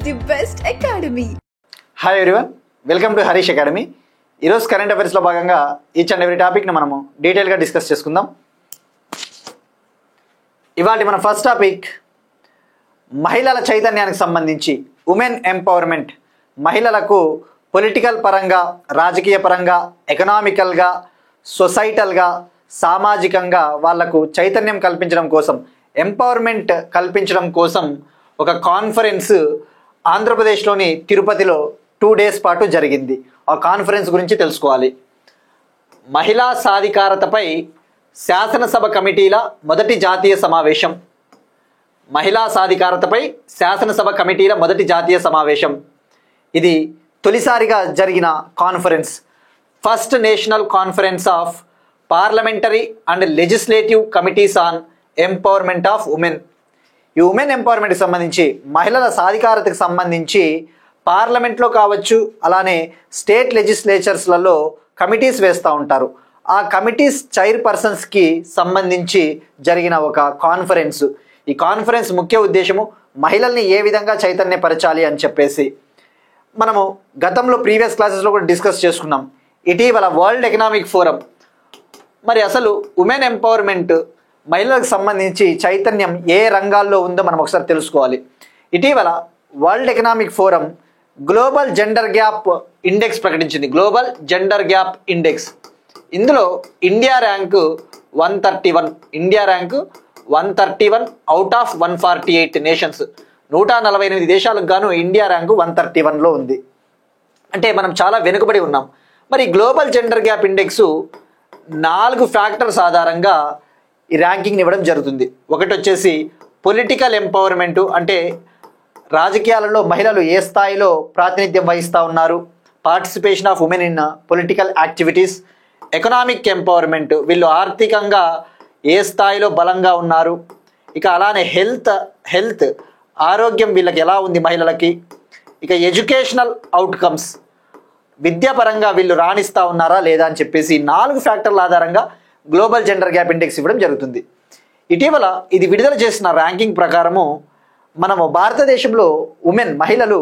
the best academy. Hi everyone, welcome to Harish academy. ఈరోజు current అఫైర్స్లో భాగంగా each and every టాపిక్ని మనము డీటెయిల్గా డిస్కస్ చేసుకుందాం. ఇవాళ మన ఫస్ట్ టాపిక్ మహిళల చైతన్యానికి సంబంధించి, ఉమెన్ ఎంపవర్మెంట్. మహిళలకు పొలిటికల్ పరంగా, రాజకీయ పరంగా, ఎకనామికల్గా, సొసైటల్గా, సామాజికంగా వాళ్లకు చైతన్యం కల్పించడం కోసం, ఎంపవర్మెంట్ కల్పించడం కోసం ఒక కాన్ఫరెన్స్ ఆంధ్రప్రదేశ్లోని తిరుపతిలో 2 days పాటు జరిగింది. ఆ కాన్ఫరెన్స్ గురించి తెలుసుకోవాలి. మహిళా సాధికారతపై శాసనసభ కమిటీల మొదటి జాతీయ సమావేశం. మహిళా సాధికారతపై శాసనసభ కమిటీల మొదటి జాతీయ సమావేశం. ఇది తొలిసారిగా జరిగిన conference. First national conference of parliamentary and legislative committees on empowerment of women. ఈ ఉమెన్ ఎంపవర్మెంట్కి సంబంధించి, మహిళల సాధికారతకు సంబంధించి పార్లమెంట్లో కావచ్చు, అలానే స్టేట్ లెజిస్లేచర్స్లలో కమిటీస్ వేస్తూ ఉంటారు. ఆ కమిటీస్ చైర్పర్సన్స్కి సంబంధించి జరిగిన ఒక కాన్ఫరెన్స్. ఈ కాన్ఫరెన్స్ ముఖ్య ఉద్దేశము మహిళల్ని ఏ విధంగా చైతన్యపరచాలి అని చెప్పేసి మనము గతంలో ప్రీవియస్ క్లాసెస్లో కూడా డిస్కస్ చేసుకున్నాం. ఇటీవల వరల్డ్ ఎకనామిక్ ఫోరం, మరి అసలు ఉమెన్ ఎంపవర్మెంట్, మహిళలకు సంబంధించి చైతన్యం ఏ రంగాల్లో ఉందో మనం ఒకసారి తెలుసుకోవాలి. ఇటీవల World Economic Forum global gender gap index ప్రకటించింది. Global gender gap index. ఇందులో India rank 131. India rank 131 out of 148 nations. 148 దేశాలకు గాను ఇండియా ర్యాంకు 131లో ఉంది. అంటే మనం చాలా వెనుకబడి ఉన్నాం. మరి global gender gap index 4 factors ఆధారంగా ఈ ర్యాంకింగ్ని ఇవ్వడం జరుగుతుంది. ఒకటి వచ్చేసి పొలిటికల్ ఎంపవర్మెంటు, అంటే రాజకీయాలలో మహిళలు ఏ స్థాయిలో ప్రాతినిధ్యం వహిస్తూ ఉన్నారు, participation of women in political activities. Economic empowerment, వీళ్ళు ఆర్థికంగా ఏ స్థాయిలో బలంగా ఉన్నారు. ఇక అలానే హెల్త్ ఆరోగ్యం వీళ్ళకి ఎలా ఉంది మహిళలకి. ఇక ఎడ్యుకేషనల్ అవుట్కమ్స్, విద్యాపరంగా వీళ్ళు రాణిస్తూ ఉన్నారా లేదా అని చెప్పేసి 4 ఫ్యాక్టర్ల ఆధారంగా గ్లోబల్ జెండర్ గ్యాప్ ఇండెక్స్ ఇవ్వడం జరుగుతుంది. ఇటీవల ఇది విడుదల చేసిన ర్యాంకింగ్ ప్రకారము మనము భారతదేశంలో ఉమెన్, మహిళలు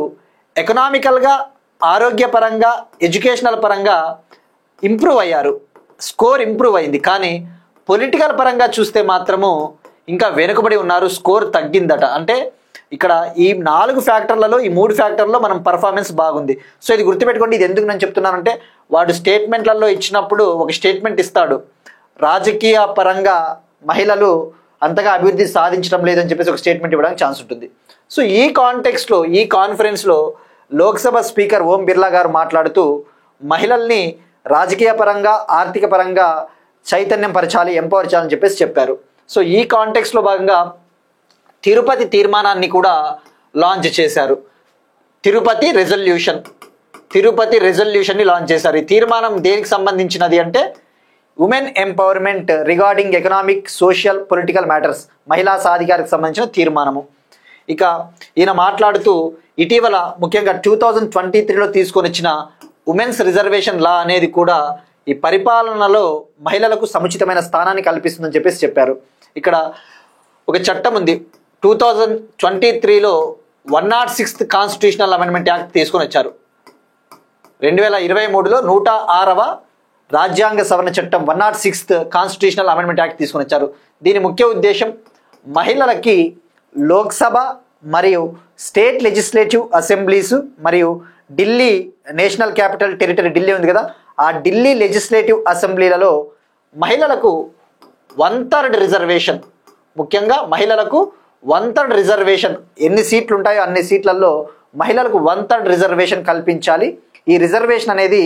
ఎకనామికల్గా, ఆరోగ్యపరంగా, ఎడ్యుకేషనల్ పరంగా ఇంప్రూవ్ అయ్యారు. స్కోర్ ఇంప్రూవ్ అయింది. కానీ పొలిటికల్ పరంగా చూస్తే మాత్రము ఇంకా వెనుకబడి ఉన్నారు. స్కోర్ తగ్గిందట. అంటే ఇక్కడ ఈ 4 ఫ్యాక్టర్లలో ఈ 3 ఫ్యాక్టర్లలో మనం పర్ఫార్మెన్స్ బాగుంది. సో ఇది గుర్తుపెట్టుకోండి. ఇది ఎందుకు నేను చెప్తున్నానంటే, వాడు స్టేట్మెంట్లలో ఇచ్చినప్పుడు ఒక స్టేట్మెంట్ ఇస్తాడు, రాజకీయ పరంగా మహిళలు అంతగా అభివృద్ధి సాధించడం లేదని చెప్పేసి ఒక స్టేట్మెంట్ ఇవ్వడానికి ఛాన్స్ ఉంటుంది. సో ఈ కాంటెక్స్ట్లో, ఈ కాన్ఫరెన్స్లో లోక్సభ స్పీకర్ ఓం బిర్లా గారు మాట్లాడుతూ మహిళల్ని రాజకీయ పరంగా, ఆర్థిక పరంగా చైతన్యం పరచాలి, ఎంపవర్ చేయాలని చెప్పేసి చెప్పారు. సో ఈ కాంటెక్స్లో భాగంగా తిరుపతి తీర్మానాన్ని కూడా లాంచ్ చేశారు. తిరుపతి రెజల్యూషన్ని లాంచ్ చేశారు. ఈ తీర్మానం దేనికి సంబంధించినది అంటే, women empowerment regarding economic, social, political matters, మహిళా సాధికారికి సంబంధించిన తీర్మానము. ఇక ఈయన మాట్లాడుతూ ఇటీవల ముఖ్యంగా 2023లో తీసుకొని వచ్చిన ఉమెన్స్ రిజర్వేషన్ లా అనేది కూడా ఈ పరిపాలనలో మహిళలకు సముచితమైన స్థానాన్ని కల్పిస్తుందని చెప్పేసి చెప్పారు. ఇక్కడ ఒక చట్టం ఉంది. 2023లో 106th కాన్స్టిట్యూషనల్ అమెండ్మెంట్ యాక్ట్ తీసుకొని వచ్చారు. 2023లో 106వ రాజ్యాంగ సవరణ చట్టం 106th కాన్స్టిట్యూషనల్ అమెండ్మెంట్ యాక్ట్ తీసుకొని వచ్చారు. దీని ముఖ్య ఉద్దేశం మహిళలకి లోక్సభ మరియు స్టేట్ లెజిస్లేటివ్ అసెంబ్లీస్ మరియు Delhi national capital territory Delhi ఉంది కదా, ఆ ఢిల్లీ లెజిస్లేటివ్ అసెంబ్లీలలో మహిళలకు 1/3 రిజర్వేషన్, ముఖ్యంగా మహిళలకు 1/3 రిజర్వేషన్, ఎన్ని సీట్లు ఉంటాయో అన్ని సీట్లలో మహిళలకు 1/3 రిజర్వేషన్ కల్పించాలి. ఈ రిజర్వేషన్ అనేది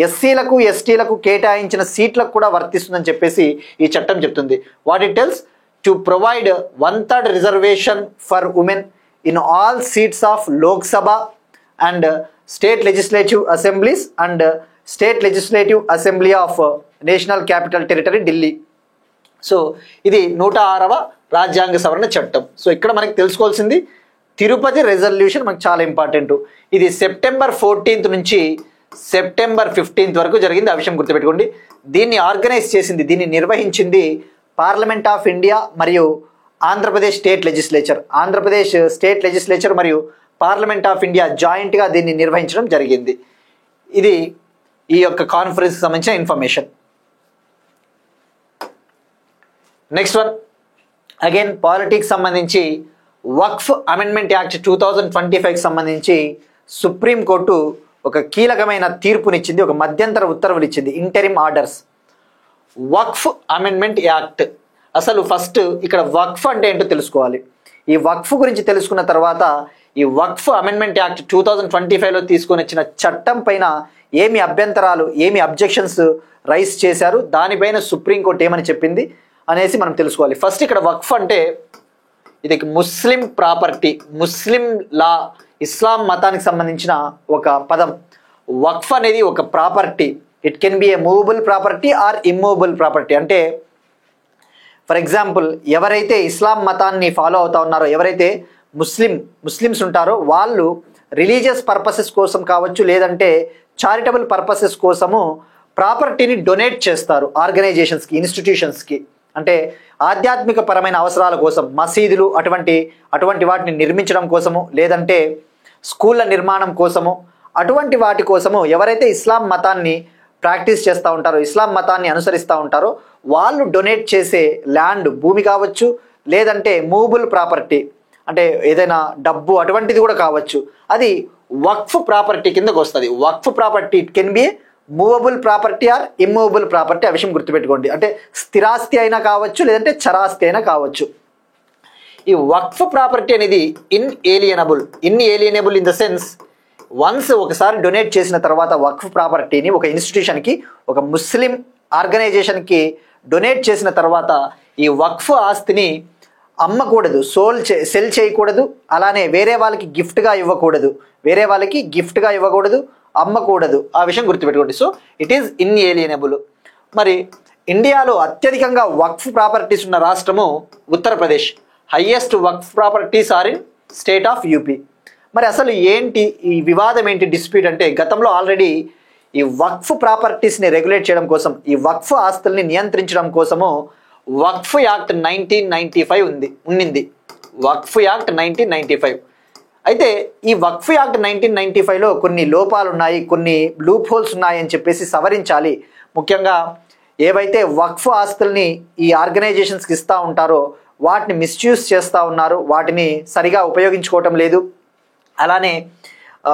ఎస్సీలకు, ఎస్టీలకు కేటాయించిన సీట్లకు కూడా వర్తిస్తుందని చెప్పేసి ఈ చట్టం చెప్తుంది. What it tells, to provide 1/3 reservation for women in all seats of Lok Sabha and state legislative assemblies and state legislative assembly of national capital territory Delhi. So ఇది 106వ రాజ్యాంగ సవరణ చట్టం. సో ఇక్కడ మనకి తెలుసుకోవాల్సింది తిరుపతి రెజల్యూషన్ మనకు చాలా ఇంపార్టెంట్. ఇది September 14th నుంచి September 15th వరకు జరిగింది. ఆ విషయం గుర్తుపెట్టుకోండి. దీన్ని ఆర్గనైజ్ చేసింది, దీన్ని నిర్వహించింది పార్లమెంట్ ఆఫ్ ఇండియా మరియు Andhra Pradesh state legislature. Andhra Pradesh state legislature మరియు పార్లమెంట్ ఆఫ్ ఇండియా జాయింట్గా దీన్ని నిర్వహించడం జరిగింది. ఇది ఈ యొక్క కాన్ఫరెన్స్కి సంబంధించిన information. Next one again politics సంబంధించి వక్ఫ్ అమెండ్మెంట్ యాక్ట్ 2025కి సంబంధించి సుప్రీంకోర్టు ఒక కీలకమైన తీర్పునిచ్చింది, ఒక మధ్యంతర ఉత్తర్వులు ఇచ్చింది, ఇంటరిమ్ ఆర్డర్స్. వక్ఫ్ అమెండ్మెంట్ యాక్ట్, అసలు ఫస్ట్ ఇక్కడ వక్ఫ్ అంటే ఏంటో తెలుసుకోవాలి. ఈ వక్ఫ్ గురించి తెలుసుకున్న తర్వాత ఈ వక్ఫ్ అమెండ్మెంట్ యాక్ట్ 2025లో తీసుకొని వచ్చిన చట్టం పైన ఏమి అభ్యంతరాలు, ఏమి అబ్జెక్షన్స్ రైజ్ చేశారు, దానిపైన సుప్రీంకోర్టు ఏమని చెప్పింది అనేసి మనం తెలుసుకోవాలి. ఫస్ట్ ఇక్కడ వక్ఫ్ అంటే ఇది ముస్లిం ప్రాపర్టీ, ముస్లిం లా, ఇస్లాం మతానికి సంబంధించిన ఒక పదం. వక్ఫ్ అనేది ఒక property. It can B A movable property or immovable property. అంటే ఫర్ ఎగ్జాంపుల్ ఎవరైతే ఇస్లాం మతాన్ని ఫాలో అవుతా ఉన్నారో, ఎవరైతే ముస్లిమ్స్ ఉంటారో వాళ్ళు రిలీజియస్ పర్పసెస్ కోసం కావచ్చు, లేదంటే చారిటబుల్ పర్పసెస్ కోసము ప్రాపర్టీని డొనేట్ చేస్తారు ఆర్గనైజేషన్స్కి, ఇన్స్టిట్యూషన్స్కి. అంటే ఆధ్యాత్మిక పరమైన అవసరాల కోసం మసీదులు అటువంటి వాటిని నిర్మించడం కోసము, లేదంటే స్కూళ్ళ నిర్మాణం కోసము, అటువంటి వాటి కోసము ఎవరైతే ఇస్లాం మతాన్ని ప్రాక్టీస్ చేస్తూ ఉంటారో, ఇస్లాం మతాన్ని అనుసరిస్తూ ఉంటారో వాళ్ళు డొనేట్ చేసే ల్యాండ్, భూమి కావచ్చు, లేదంటే మూవబుల్ ప్రాపర్టీ అంటే ఏదైనా డబ్బు అటువంటిది కూడా కావచ్చు, అది వక్ఫ్ ప్రాపర్టీ కిందకు వస్తుంది. Waqf property it can be movable property or immovable property. ఆ విషయం గుర్తుపెట్టుకోండి. అంటే స్థిరాస్తి అయినా కావచ్చు, లేదంటే చరాస్తి అయినా కావచ్చు. ఈ వక్ఫ్ ప్రాపర్టీ అనేది ఇన్ఏలియనబుల్ ఇన్ ద సెన్స్ వన్స్ ఒకసారి డొనేట్ చేసిన తర్వాత వక్ఫ్ ప్రాపర్టీని ఒక ఇన్స్టిట్యూషన్కి, ఒక ముస్లిం ఆర్గనైజేషన్కి డొనేట్ చేసిన తర్వాత ఈ వక్ఫ్ ఆస్తిని అమ్మకూడదు, సెల్ చేయకూడదు, అలానే వేరే వాళ్ళకి గిఫ్ట్గా ఇవ్వకూడదు, అమ్మకూడదు. ఆ విషయం గుర్తుపెట్టుకోండి. So it is inalienable. మరి ఇండియాలో అత్యధికంగా వక్ఫ్ ప్రాపర్టీస్ ఉన్న రాష్ట్రము Uttar Pradesh. Highest Waqf properties are in state of UP. మరి అసలు ఏంటి ఈ వివాదం, ఏంటి డిస్ప్యూట్ అంటే, గతంలో ఆల్రెడీ ఈ వక్ఫ్ ప్రాపర్టీస్ని రెగ్యులేట్ చేయడం కోసం, ఈ వక్ఫ్ ఆస్తుల్ని నియంత్రించడం కోసము వక్ఫ్ యాక్ట్ 1995 ఉండింది. వక్ఫ్ యాక్ట్ 1995. అయితే ఈ వక్ఫ్ యాక్ట్ 1995లో కొన్ని లోపాలు ఉన్నాయి, కొన్ని లూప్ హోల్స్ ఉన్నాయి అని చెప్పేసి సవరించాలి. ముఖ్యంగా ఏవైతే వక్ఫ్ ఆస్తుల్ని ఈ ఆర్గనైజేషన్స్కి ఇస్తూ ఉంటారో వాటిని మిస్యూజ్ చేస్తూ ఉన్నారు, వాటిని సరిగా ఉపయోగించుకోవటం లేదు, అలానే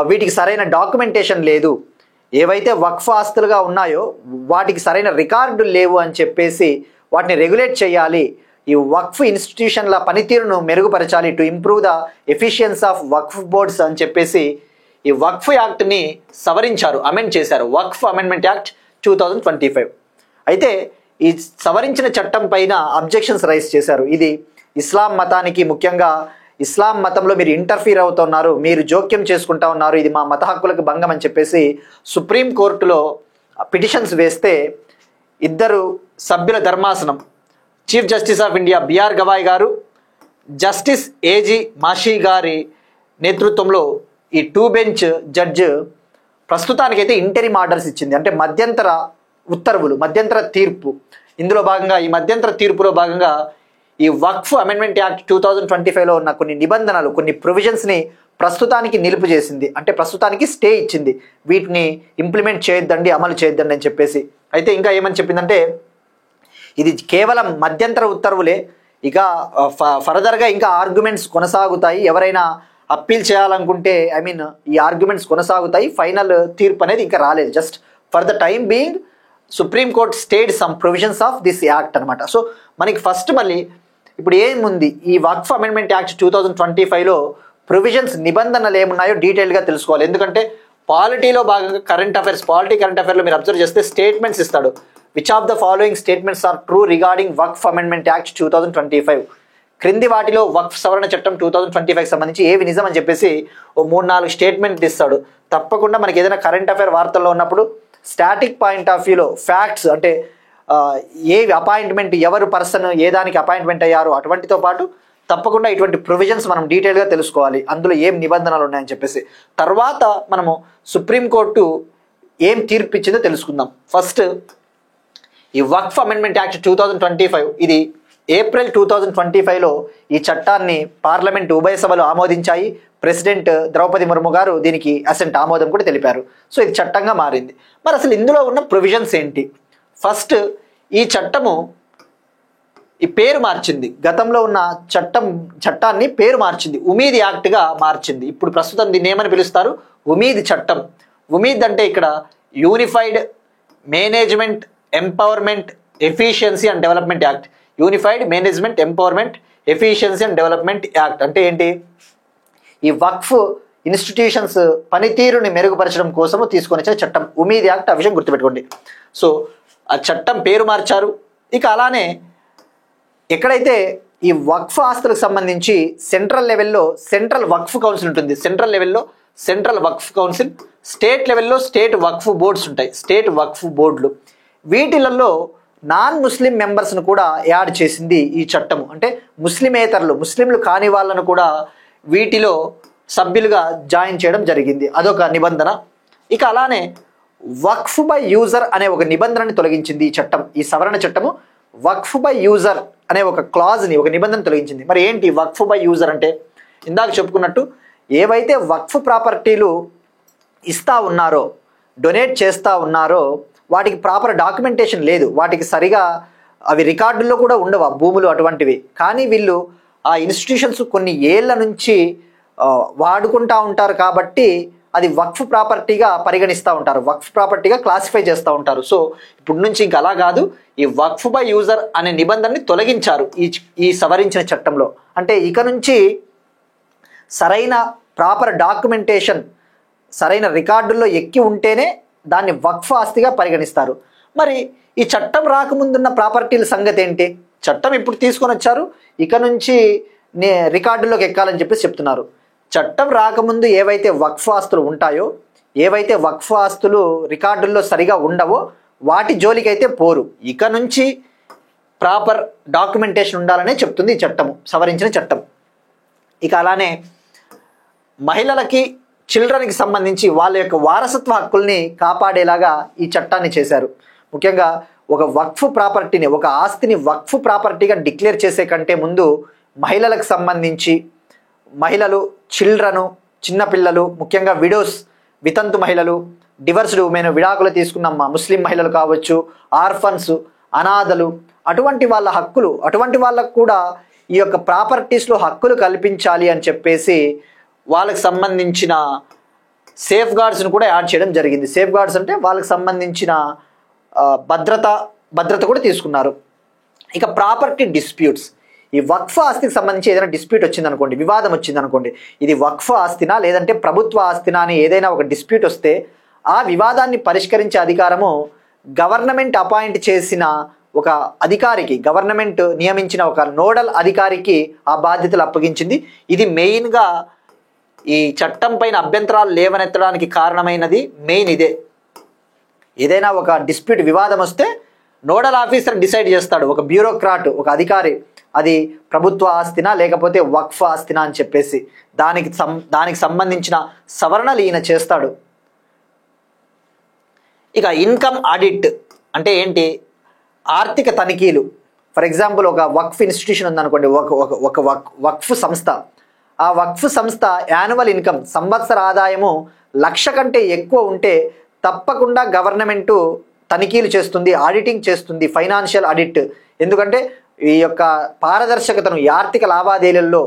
వీటికి సరైన డాక్యుమెంటేషన్ లేదు, ఏవైతే వక్ఫ్ ఆస్తులుగా ఉన్నాయో వాటికి సరైన రికార్డులు లేవు అని చెప్పేసి వాటిని రెగ్యులేట్ చేయాలి. ఈ వక్ఫ్ ఇన్స్టిట్యూషన్ల పనితీరును మెరుగుపరచాలి, to improve the Ephesians of Waqf boards అని చెప్పేసి ఈ వక్ఫ్ యాక్ట్ని సవరించారు, అమెండ్ చేశారు. వక్ఫ్ అమెండ్మెంట్ యాక్ట్ 2025. అయితే ఈ సవరించిన చట్టం పైన అబ్జెక్షన్స్ రైజ్ చేశారు. ఇది ఇస్లాం మతానికి, ముఖ్యంగా ఇస్లాం మతంలో మీరు ఇంటర్ఫీర్ అవుతున్నారు, మీరు జోక్యం చేసుకుంటా ఉన్నారు, ఇది మా మత హక్కులకు భంగం అని చెప్పేసి సుప్రీంకోర్టులో పిటిషన్స్ వేస్తే 2 సభ్యుల ధర్మాసనం, chief justice of India BR Gavai గారు, జస్టిస్ ఏజీ మాషీ గారి నేతృత్వంలో ఈ 2 బెంచ్ జడ్జ్ ప్రస్తుతానికైతే ఇంటరిమ్ ఆర్డర్స్ ఇచ్చింది. అంటే మధ్యంతర ఉత్తర్వులు, మధ్యంతర తీర్పు. ఇందులో భాగంగా, ఈ మధ్యంతర తీర్పులో భాగంగా ఈ వక్ఫ్ అమెండ్మెంట్ యాక్ట్ 2025లో ఉన్న కొన్ని నిబంధనలు, కొన్ని ప్రొవిజన్స్ని ప్రస్తుతానికి నిలుపు చేసింది. అంటే ప్రస్తుతానికి స్టే ఇచ్చింది, వీటిని ఇంప్లిమెంట్ చేయొద్దండి, అమలు చేయొద్దండి అని చెప్పేసి. అయితే ఇంకా ఏమని చెప్పిందంటే, ఇది కేవలం మధ్యంతర ఉత్తర్వులే, ఇక ఫర్దర్గా ఇంకా ఆర్గ్యుమెంట్స్ కొనసాగుతాయి, ఎవరైనా అప్పీల్ చేయాలనుకుంటే ఈ ఆర్గ్యుమెంట్స్ కొనసాగుతాయి, ఫైనల్ తీర్పు అనేది ఇంకా రాలేదు. Just for the time being supreme court stayed some provisions of this act అనమాట. సో మనకి ఫస్ట్ మళ్ళీ ఇప్పుడు ఏముంది, ఈ వక్ఫ్ అమెండ్మెంట్ యాక్ట్ 2025లో ప్రొవిజన్స్, నిబంధనలు ఏమున్నాయో డీటెయిల్గా తెలుసుకోవాలి. ఎందుకంటే పాలిటీలో భాగంగా కరెంట్ అఫైర్లో మీరు అబ్జర్వ్ చేస్తే స్టేట్మెంట్స్ ఇస్తాడు. Which of the following statements are true regarding Waqf amendment act 2025? క్రింది వాటిలో వక్ఫ్ సవరణ చట్టం 2025కి సంబంధించి ఏవి నిజం అని చెప్పేసి 3-4 స్టేట్మెంట్ ఇస్తాడు. తప్పకుండా మనకి ఏదైనా కరెంట్ అఫైర్ వార్తల్లో ఉన్నప్పుడు స్టాటిక్ పాయింట్ ఆఫ్ వ్యూలో ఫ్యాక్ట్స్, అంటే ఏ అపాయింట్మెంట్, ఎవరు పర్సన్ ఏ దానికి అపాయింట్మెంట్ అయ్యారు, అటువంటితో పాటు తప్పకుండా ఇటువంటి ప్రొవిజన్స్ మనం డీటెయిల్గా తెలుసుకోవాలి, అందులో ఏం నిబంధనలు ఉన్నాయని చెప్పేసి. తర్వాత మనము సుప్రీంకోర్టు ఏం తీర్పు ఇచ్చిందో తెలుసుకుందాం. ఫస్ట్ ఈ వక్ఫ్ అమెండ్మెంట్ యాక్ట్ 2025 ఇది ఏప్రిల్ 2025లో ఈ చట్టాన్ని పార్లమెంట్ ఉభయ సభలు ఆమోదించాయి. ప్రెసిడెంట్ ద్రౌపది ముర్ము గారు దీనికి అసెంట్ ఆమోదం కూడా తెలిపారు. సో ఇది చట్టంగా మారింది. మరి అసలు ఇందులో ఉన్న ప్రొవిజన్స్ ఏంటి? ఫస్ట్, ఈ చట్టము ఈ పేరు మార్చింది. గతంలో ఉన్న చట్టాన్ని పేరు మార్చింది, ఉమీద్ యాక్ట్గా మార్చింది. ఇప్పుడు ప్రస్తుతం దీన్ని ఏమని పిలుస్తారు? ఉమీద్ చట్టం. ఉమీద్ అంటే ఇక్కడ unified management empowerment efficiency and development act. Unified management empowerment efficiency and development act అంటే ఏంటి? ఈ వక్ఫ్ ఇన్స్టిట్యూషన్స్ పనితీరుని మెరుగుపరచడం కోసము తీసుకొని వచ్చిన చట్టం ఉమీద్ యాక్ట్. ఆ విషయం గుర్తుపెట్టుకోండి. సో ఆ చట్టం పేరు మార్చారు. ఇక అలానే ఎక్కడైతే ఈ వక్ఫ్ ఆస్తులకు సంబంధించి సెంట్రల్ లెవెల్లో సెంట్రల్ వక్ఫ్ కౌన్సిల్ ఉంటుంది, సెంట్రల్ లెవెల్లో సెంట్రల్ వక్ఫ్ కౌన్సిల్, స్టేట్ లెవెల్లో స్టేట్ వక్ఫ్ బోర్డ్స్ ఉంటాయి, స్టేట్ వక్ఫ్ బోర్డులు. వీటిలలో నాన్ ముస్లిం మెంబర్స్ను కూడా యాడ్ చేసింది ఈ చట్టము. అంటే ముస్లిమేతరులు, ముస్లింలు కాని వాళ్ళను కూడా వీటిలో సభ్యులుగా జాయిన్ చేయడం జరిగింది. అదొక నిబంధన. ఇక అలానే వక్ఫ్ బై యూజర్ అనే ఒక నిబంధనని తొలగించింది ఈ చట్టం. ఈ సవరణ చట్టము వక్ఫ్ బై యూజర్ అనే ఒక క్లాజ్ని, ఒక నిబంధన తొలగించింది. మరి ఏంటి వక్ఫ్ బై యూజర్ అంటే? ఇందాక చెప్పుకున్నట్టు ఏవైతే వక్ఫ్ ప్రాపర్టీలు ఇస్తా ఉన్నారో, డొనేట్ చేస్తూ ఉన్నారో వాటికి ప్రాపర్ డాక్యుమెంటేషన్ లేదు, వాటికి సరిగా అవి రికార్డుల్లో కూడా ఉండవు భూములు అటువంటివి. కానీ వీళ్ళు ఆ ఇన్స్టిట్యూషన్స్ కొన్ని ఏళ్ల నుంచి వాడుకుంటూ ఉంటారు కాబట్టి అది వక్ఫ్ ప్రాపర్టీగా పరిగణిస్తూ ఉంటారు, వక్ఫ్ ప్రాపర్టీగా క్లాసిఫై చేస్తూ ఉంటారు. సో ఇప్పుడు నుంచి ఇంకా అలా కాదు, ఈ వక్ఫ్ బై యూజర్ అనే నిబంధనని తొలగించారు ఈ సవరించిన చట్టంలో. అంటే ఇక నుంచి సరైన ప్రాపర్ డాక్యుమెంటేషన్, సరైన రికార్డుల్లో ఎక్కి ఉంటేనే దాన్ని వక్ఫ్ ఆస్తిగా పరిగణిస్తారు. మరి ఈ చట్టం రాకముందున్న ప్రాపర్టీల సంగతి ఏంటి? చట్టం ఇప్పుడు తీసుకొని వచ్చారు, ఇక నుంచి రికార్డుల్లోకి ఎక్కాలని చెప్పేసి చెప్తున్నారు. చట్టం రాకముందు ఏవైతే వక్ఫ్ ఆస్తులు ఉంటాయో, ఏవైతే వక్ఫ్ ఆస్తులు రికార్డుల్లో సరిగా ఉండవో వాటి జోలికైతే పోరు. ఇక నుంచి ప్రాపర్ డాక్యుమెంటేషన్ ఉండాలనే చెప్తుంది ఈ చట్టము, సవరించిన చట్టం. ఇక అలానే మహిళలకి, చిల్డ్రన్కి సంబంధించి వాళ్ళ యొక్క వారసత్వ హక్కుల్ని కాపాడేలాగా ఈ చట్టాన్ని చేశారు. ముఖ్యంగా ఒక వక్ఫ్ ప్రాపర్టీని, ఒక ఆస్తిని వక్ఫ్ ప్రాపర్టీగా డిక్లేర్ చేసే కంటే ముందు మహిళలకు సంబంధించి, మహిళలు, చిల్డ్రను, చిన్నపిల్లలు, ముఖ్యంగా విడోస్, వితంతు మహిళలు, డివర్స్డ్ ఉమెన్, విడాకులు తీసుకున్న ముస్లిం మహిళలు కావచ్చు, ఆర్ఫన్స్, అనాథలు, అటువంటి వాళ్ళ హక్కులు, అటువంటి వాళ్ళకు కూడా ఈ యొక్క ప్రాపర్టీస్లో హక్కులు కల్పించాలి అని చెప్పేసి వాళ్ళకి సంబంధించిన సేఫ్ గార్డ్స్ను కూడా యాడ్ చేయడం జరిగింది. సేఫ్ గార్డ్స్ అంటే వాళ్ళకి సంబంధించిన భద్రత కూడా తీసుకున్నారు. ఇక ప్రాపర్టీ డిస్ప్యూట్స్, ఈ వక్ఫ్ ఆస్తికి సంబంధించి ఏదైనా డిస్ప్యూట్ వచ్చిందనుకోండి, వివాదం వచ్చిందనుకోండి, ఇది వక్ఫ్ ఆస్తినా లేదంటే ప్రభుత్వ ఆస్తినా అని ఏదైనా ఒక డిస్ప్యూట్ వస్తే ఆ వివాదాన్ని పరిష్కరించే అధికారము గవర్నమెంట్ అపాయింట్ చేసిన ఒక అధికారికి, గవర్నమెంట్ నియమించిన ఒక నోడల్ అధికారికి ఆ బాధ్యతలు అప్పగించింది. ఇది మెయిన్గా ఈ చట్టం పైన అభ్యంతరాలు లేవనెత్తడానికి కారణమైనది మెయిన్ ఇదే. ఏదైనా ఒక డిస్ప్యూట్, వివాదం వస్తే నోడల్ ఆఫీసర్ డిసైడ్ చేస్తాడు, ఒక బ్యూరోక్రాట్, ఒక అధికారి, అది ప్రభుత్వ ఆస్తినా లేకపోతే వక్ఫ్ ఆస్తినా అని చెప్పేసి దానికి సంబంధించిన సవరణలు ఈయన చేస్తాడు. ఇక ఇన్కమ్ ఆడిట్ అంటే ఏంటి? ఆర్థిక తనిఖీలు. ఫర్ ఎగ్జాంపుల్ ఒక వక్ఫ్ ఇన్స్టిట్యూషన్ ఉందనుకోండి, ఒక వక్ఫ్ సంస్థ, ఆ వక్ఫ్ సంస్థ యాన్యువల్ ఇన్కమ్, సంవత్సర ఆదాయము 1,00,000 కంటే ఎక్కువ ఉంటే తప్పకుండా గవర్నమెంటు తనిఖీలు చేస్తుంది, ఆడిటింగ్ చేస్తుంది, ఫైనాన్షియల్ ఆడిట్. ఎందుకంటే ఈ యొక్క పారదర్శకతను, ఈ ఆర్థిక లావాదేవీలలో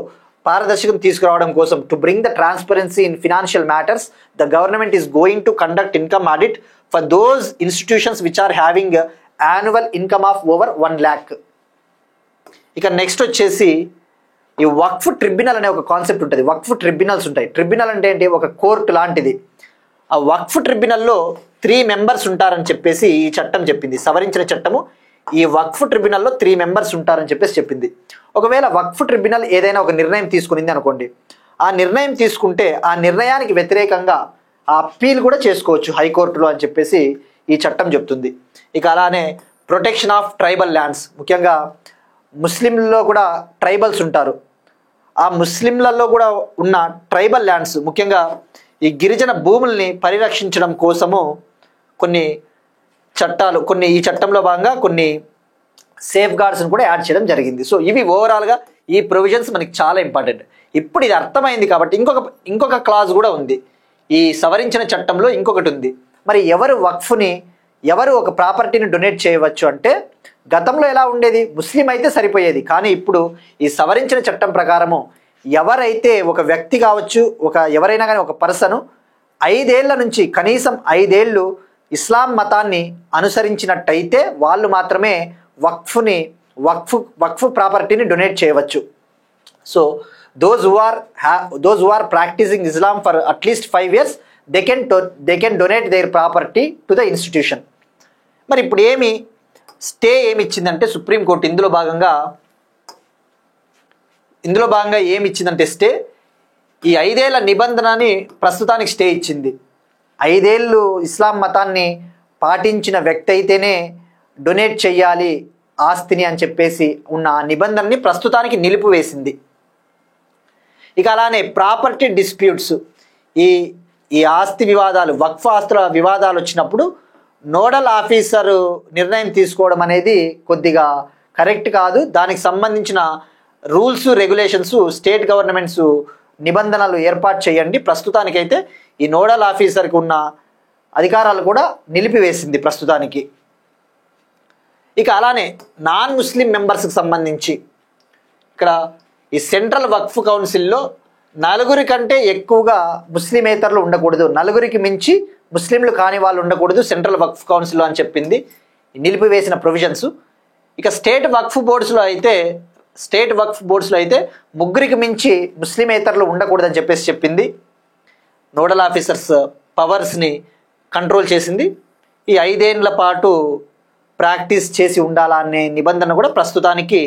పారదర్శకం తీసుకురావడం కోసం, to bring the transparency in financial matters, the government is going to conduct income audit for those institutions which are having annual income of over 1 lakh. ఇక నెక్స్ట్ వచ్చేసి ఈ వక్ఫ్ ట్రిబ్యునల్ అనే ఒక కాన్సెప్ట్ ఉంటుంది. వక్ఫ్ ట్రిబ్యునల్స్ ఉంటాయి. ట్రిబ్యునల్ అంటే ఏంటి? ఒక కోర్టు లాంటిది. ఆ వక్ఫ్ ట్రిబ్యునల్లో 3 members ఉంటారని చెప్పేసి ఈ చట్టం చెప్పింది, సవరించిన చట్టము. ఈ వక్ఫ్ ట్రిబ్యునల్లో 3 members ఉంటారని చెప్పేసి చెప్పింది. ఒకవేళ వక్ఫ్ ట్రిబ్యునల్ ఏదైనా ఒక నిర్ణయం తీసుకునింది అనుకోండి, ఆ నిర్ణయం తీసుకుంటే ఆ నిర్ణయానికి వ్యతిరేకంగా ఆ అప్పీల్ కూడా చేసుకోవచ్చు హైకోర్టులో అని చెప్పేసి ఈ చట్టం చెప్తుంది. ఇక అలానే ప్రొటెక్షన్ ఆఫ్ ట్రైబల్ ల్యాండ్స్, ముఖ్యంగా ముస్లింలలో కూడా ట్రైబల్స్ ఉంటారు. ఆ ముస్లింలలో కూడా ఉన్న ట్రైబల్ ల్యాండ్స్, ముఖ్యంగా ఈ గిరిజన భూముల్ని పరిరక్షించడం కోసము కొన్ని చట్టాలు, ఈ చట్టంలో భాగంగా కొన్ని సేఫ్ గార్డ్స్ని కూడా యాడ్ చేయడం జరిగింది. సో ఇవి ఓవరాల్గా ఈ ప్రొవిజన్స్ మనకి చాలా ఇంపార్టెంట్. ఇప్పుడు ఇది అర్థమైంది కాబట్టి ఇంకొక క్లాజ్ కూడా ఉంది ఈ సవరించిన చట్టంలో. ఇంకొకటి ఉంది, మరి ఎవరు ఒక ప్రాపర్టీని డొనేట్ చేయవచ్చు అంటే, గతంలో ఎలా ఉండేది, ముస్లిం అయితే సరిపోయేది. కానీ ఇప్పుడు ఈ సవరించిన చట్టం ప్రకారము ఎవరైతే ఒక వ్యక్తి కావచ్చు, ఎవరైనా కానీ ఒక పర్సను 5 ఏళ్ల నుంచి కనీసం 5 ఏళ్ళు ఇస్లాం మతాన్ని అనుసరించినట్టయితే వాళ్ళు మాత్రమే వక్ఫ్ ప్రాపర్టీని డొనేట్ చేయవచ్చు. So those who are practicing Islam for at least 5 years, they can donate their property to the institution. మరి ఇప్పుడు స్టే ఏమి ఇచ్చిందంటే సుప్రీంకోర్టు ఇందులో భాగంగా ఏమి ఇచ్చిందంటే స్టే ఈ 5 ఏళ్ల నిబంధనని ప్రస్తుతానికి స్టే ఇచ్చింది. 5 ఏళ్ళు ఇస్లాం మతాన్ని పాటించిన వ్యక్తి అయితేనే డొనేట్ చెయ్యాలి ఆస్తిని అని చెప్పేసి ఉన్న ఆ నిబంధనని ప్రస్తుతానికి నిలిపివేసింది. ఇక అలానే ప్రాపర్టీ డిస్ప్యూట్స్, ఈ ఆస్తి వివాదాలు, వక్ఫ్ ఆస్తుల వివాదాలు వచ్చినప్పుడు నోడల్ ఆఫీసర్ నిర్ణయం తీసుకోవడం అనేది కొద్దిగా కరెక్ట్ కాదు. దానికి సంబంధించిన రూల్స్ రెగ్యులేషన్స్ స్టేట్ గవర్నమెంట్స్ నిబంధనలు ఏర్పాటు చేయండి. ప్రస్తుతానికైతే ఈ నోడల్ ఆఫీసర్కి ఉన్న అధికారాలు కూడా నిలిపివేసింది ప్రస్తుతానికి. ఇక అలానే నాన్ ముస్లిం మెంబర్స్కి సంబంధించి ఇక్కడ ఈ సెంట్రల్ వక్ఫ్ కౌన్సిల్లో 4 కంటే ఎక్కువగా ముస్లిమేతరులు ఉండకూడదు, 4కి మించి ముస్లింలు కాని వాళ్ళు ఉండకూడదు సెంట్రల్ వక్ఫ్ కౌన్సిల్లో అని చెప్పింది నిలిపివేసిన ప్రొవిజన్స్. ఇక స్టేట్ వక్ఫ్ బోర్డ్స్లో అయితే 3కి మించి ముస్లిమేతరులు ఉండకూడదని చెప్పింది. నోడల్ ఆఫీసర్స్ పవర్స్ని కంట్రోల్ చేసింది. ఈ 5 ఏళ్ల పాటు ప్రాక్టీస్ చేసి ఉండాలా అనే నిబంధన కూడా ప్రస్తుతానికి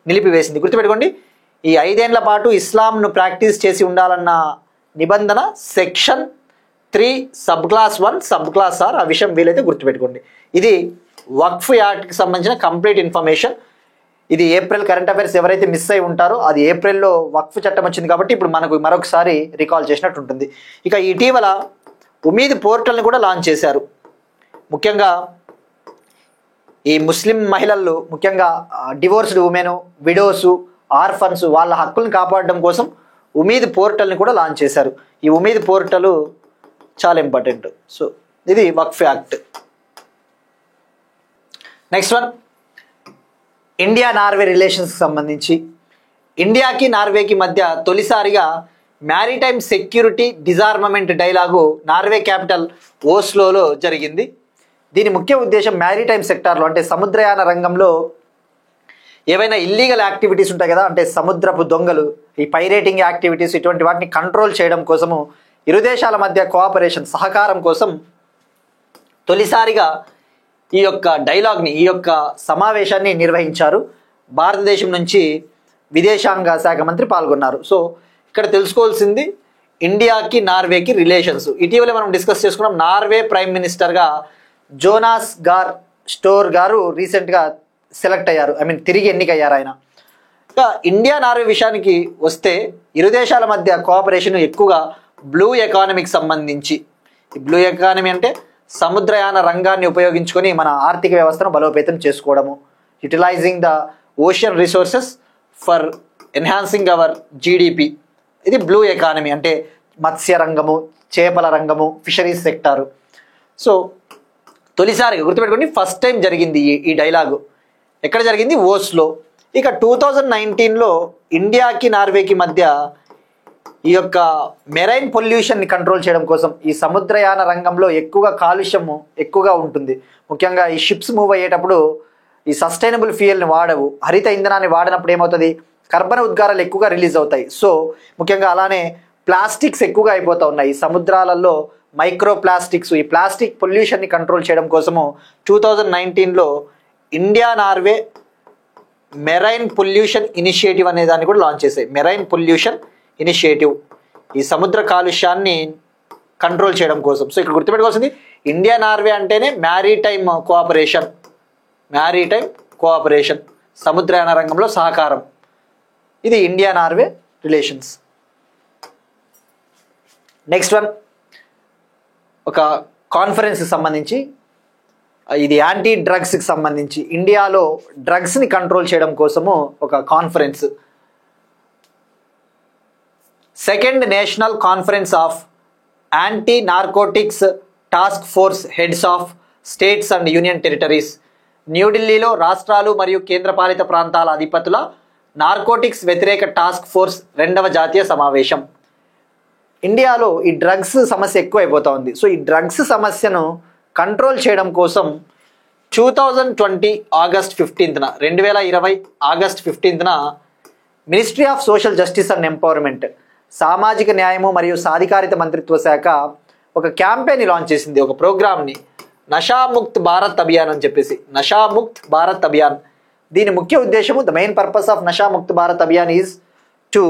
నిలిపివేసింది. గుర్తుపెట్టుకోండి, ఈ 5 ఏళ్ల పాటు ఇస్లాంను ప్రాక్టీస్ చేసి ఉండాలన్న నిబంధన section 3 sub clause 1 sub clause R. ఆ విషయం వీలైతే గుర్తుపెట్టుకోండి. ఇది వక్ఫ్ యాక్ట్కి సంబంధించిన కంప్లీట్ ఇన్ఫర్మేషన్. ఇది ఏప్రిల్ కరెంట్ అఫైర్స్ ఎవరైతే మిస్ అయి ఉంటారో అది ఏప్రిల్లో వక్ఫ్ చట్టం వచ్చింది కాబట్టి ఇప్పుడు మనకు మరొకసారి రికాల్ చేసినట్టు ఉంటుంది. ఇక ఇటీవల ఉమీద్ పోర్టల్ని కూడా లాంచ్ చేశారు. ముఖ్యంగా ఈ ముస్లిం మహిళలు, ముఖ్యంగా డివోర్స్డ్ ఉమెన్, విడోస్, ఆర్ఫన్స్ వాళ్ళ హక్కులను కాపాడడం కోసం ఉమీద్ పోర్టల్ని కూడా లాంచ్ చేశారు. ఈ ఉమీద్ పోర్టల్ చాలా ఇంపార్టెంట్. సో ఇది Waqf act. Next one, India Norway రిలేషన్స్కి సంబంధించి ఇండియాకి నార్వేకి మధ్య తొలిసారిగా maritime security disarmament dialogue Norway capital ఓస్లోలో జరిగింది. దీని ముఖ్య ఉద్దేశం మ్యారిటైమ్ సెక్టార్లో అంటే సముద్రయాన రంగంలో ఏవైనా ఇల్లీగల్ యాక్టివిటీస్ ఉంటాయి కదా, అంటే సముద్రపు దొంగలు, ఈ పైరేటింగ్ యాక్టివిటీస్, ఇటువంటి వాటిని కంట్రోల్ చేయడం కోసము ఇరు దేశాల మధ్య కోఆపరేషన్, సహకారం కోసం తొలిసారిగా ఈ యొక్క సమావేశాన్ని నిర్వహించారు. భారతదేశం నుంచి విదేశాంగ శాఖ మంత్రి పాల్గొన్నారు. సో ఇక్కడ తెలుసుకోవాల్సింది ఇండియాకి నార్వేకి రిలేషన్స్. ఇటీవలే మనం డిస్కస్ చేసుకున్నాం. నార్వే ప్రైమ్ మినిస్టర్గా జోనాస్ గార్ స్టోర్ గారు రీసెంట్గా సెలెక్ట్ అయ్యారు, తిరిగి ఎన్నికయ్యారు ఆయన. ఇంకా ఇండియా నార్వే విషయానికి వస్తే ఇరు దేశాల మధ్య కోఆపరేషన్ ఎక్కువగా బ్లూ ఎకానమీకి సంబంధించి. ఈ బ్లూ ఎకానమీ అంటే సముద్రయాన రంగాన్ని ఉపయోగించుకొని మన ఆర్థిక వ్యవస్థను బలోపేతం చేసుకోవడము, utilizing the ocean resources for enhancing our GDP. ఇది బ్లూ ఎకానమీ అంటే మత్స్య రంగము, చేపల రంగము, ఫిషరీస్ సెక్టారు. సో తొలిసారిగా గుర్తుపెట్టుకోండి, ఫస్ట్ టైం జరిగింది ఈ డైలాగు. ఎక్కడ జరిగింది? ఓస్లో. ఇక 2019లో ఇండియాకి నార్వేకి మధ్య ఈ యొక్క మెరైన్ పొల్యూషన్ని కంట్రోల్ చేయడం కోసం, ఈ సముద్రయాన రంగంలో కాలుష్యము ఎక్కువగా ఉంటుంది. ముఖ్యంగా ఈ షిప్స్ మూవ్ అయ్యేటప్పుడు ఈ సస్టైనబుల్ ఫ్యూయల్ని వాడవు, హరిత ఇంధనాన్ని వాడినప్పుడు ఏమవుతుంది, కర్బన ఉద్గారాలు ఎక్కువగా రిలీజ్ అవుతాయి. సో ముఖ్యంగా అలానే ప్లాస్టిక్స్ ఎక్కువగా అయిపోతూ ఉన్నాయి సముద్రాలలో, మైక్రో ప్లాస్టిక్స్. ఈ ప్లాస్టిక్ పొల్యూషన్ని కంట్రోల్ చేయడం కోసము 2019లో India Norway marine pollution initiative అనే దాన్ని కూడా లాంచ్ చేశాయి. మెరైన్ పొల్యూషన్ ఇనిషియేటివ్, ఈ సముద్ర కాలుష్యాన్ని కంట్రోల్ చేయడం కోసం. సో ఇక్కడ గుర్తుపెట్టుకోవాల్సింది ఇండియా నార్వే అంటేనే మ్యారీటైమ్ కోఆపరేషన్, సముద్రయాన రంగంలో సహకారం. ఇది India Norway relations. Next one, ఒక కాన్ఫరెన్స్కి సంబంధించి ఇది యాంటీ డ్రగ్స్కి సంబంధించి ఇండియాలో డ్రగ్స్ని కంట్రోల్ చేయడం కోసము ఒక conference, second national conference of anti narcotics task force heads of states and union territories. న్యూఢిల్లీలో రాష్ట్రాలు మరియు కేంద్రపాలిత ప్రాంతాల అధిపతుల నార్కోటిక్స్ వ్యతిరేక టాస్క్ ఫోర్స్ 2వ జాతీయ సమావేశం. ఇండియాలో ఈ డ్రగ్స్ సమస్య ఎక్కువ అయిపోతూ ఉంది. సో ఈ డ్రగ్స్ సమస్యను కంట్రోల్ చేయడం కోసం 2020 ఆగస్ట్ 15న 2020 ఆగస్ట్ 15న Ministry of social justice and Empowerment, సామాజిక న్యాయము మరియు సాధికారిత మంత్రిత్వ శాఖ ఒక క్యాంపెయిన్ లాంచ్ చేసింది, ఒక ప్రోగ్రామ్ని, నషాముక్త్ భారత్ అభియాన్ అని చెప్పేసి. నషాముక్త్ భారత్ అభియాన్, దీని ముఖ్య ఉద్దేశము, the main purpose of Nasha Mukt Bharat Abhiyan is to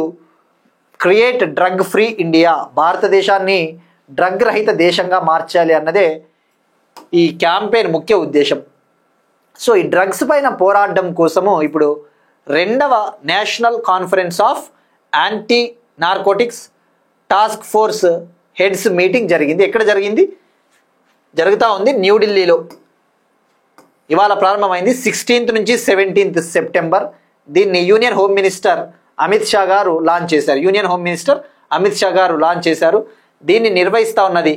create drug free India. భారతదేశాన్ని డ్రగ్ రహిత దేశంగా మార్చాలి అన్నదే ఈ క్యాంపెయిన్ ముఖ్య ఉద్దేశం. సో ఈ డ్రగ్స్ పైన పోరాడడం కోసము ఇప్పుడు 2వ national conference of anti narcotics task force heads meeting జరిగింది. ఎక్కడ జరిగింది? జరుగుతూ ఉంది న్యూఢిల్లీలో. ఇవాళ ప్రారంభమైంది, 16th నుంచి 17th సెప్టెంబర్. దీన్ని union home minister Amit Shah గారు లాంచ్ చేశారు. Union home minister Amit Shah గారు లాంచ్ చేశారు. దీన్ని నిర్వహిస్తూ ఉన్నది,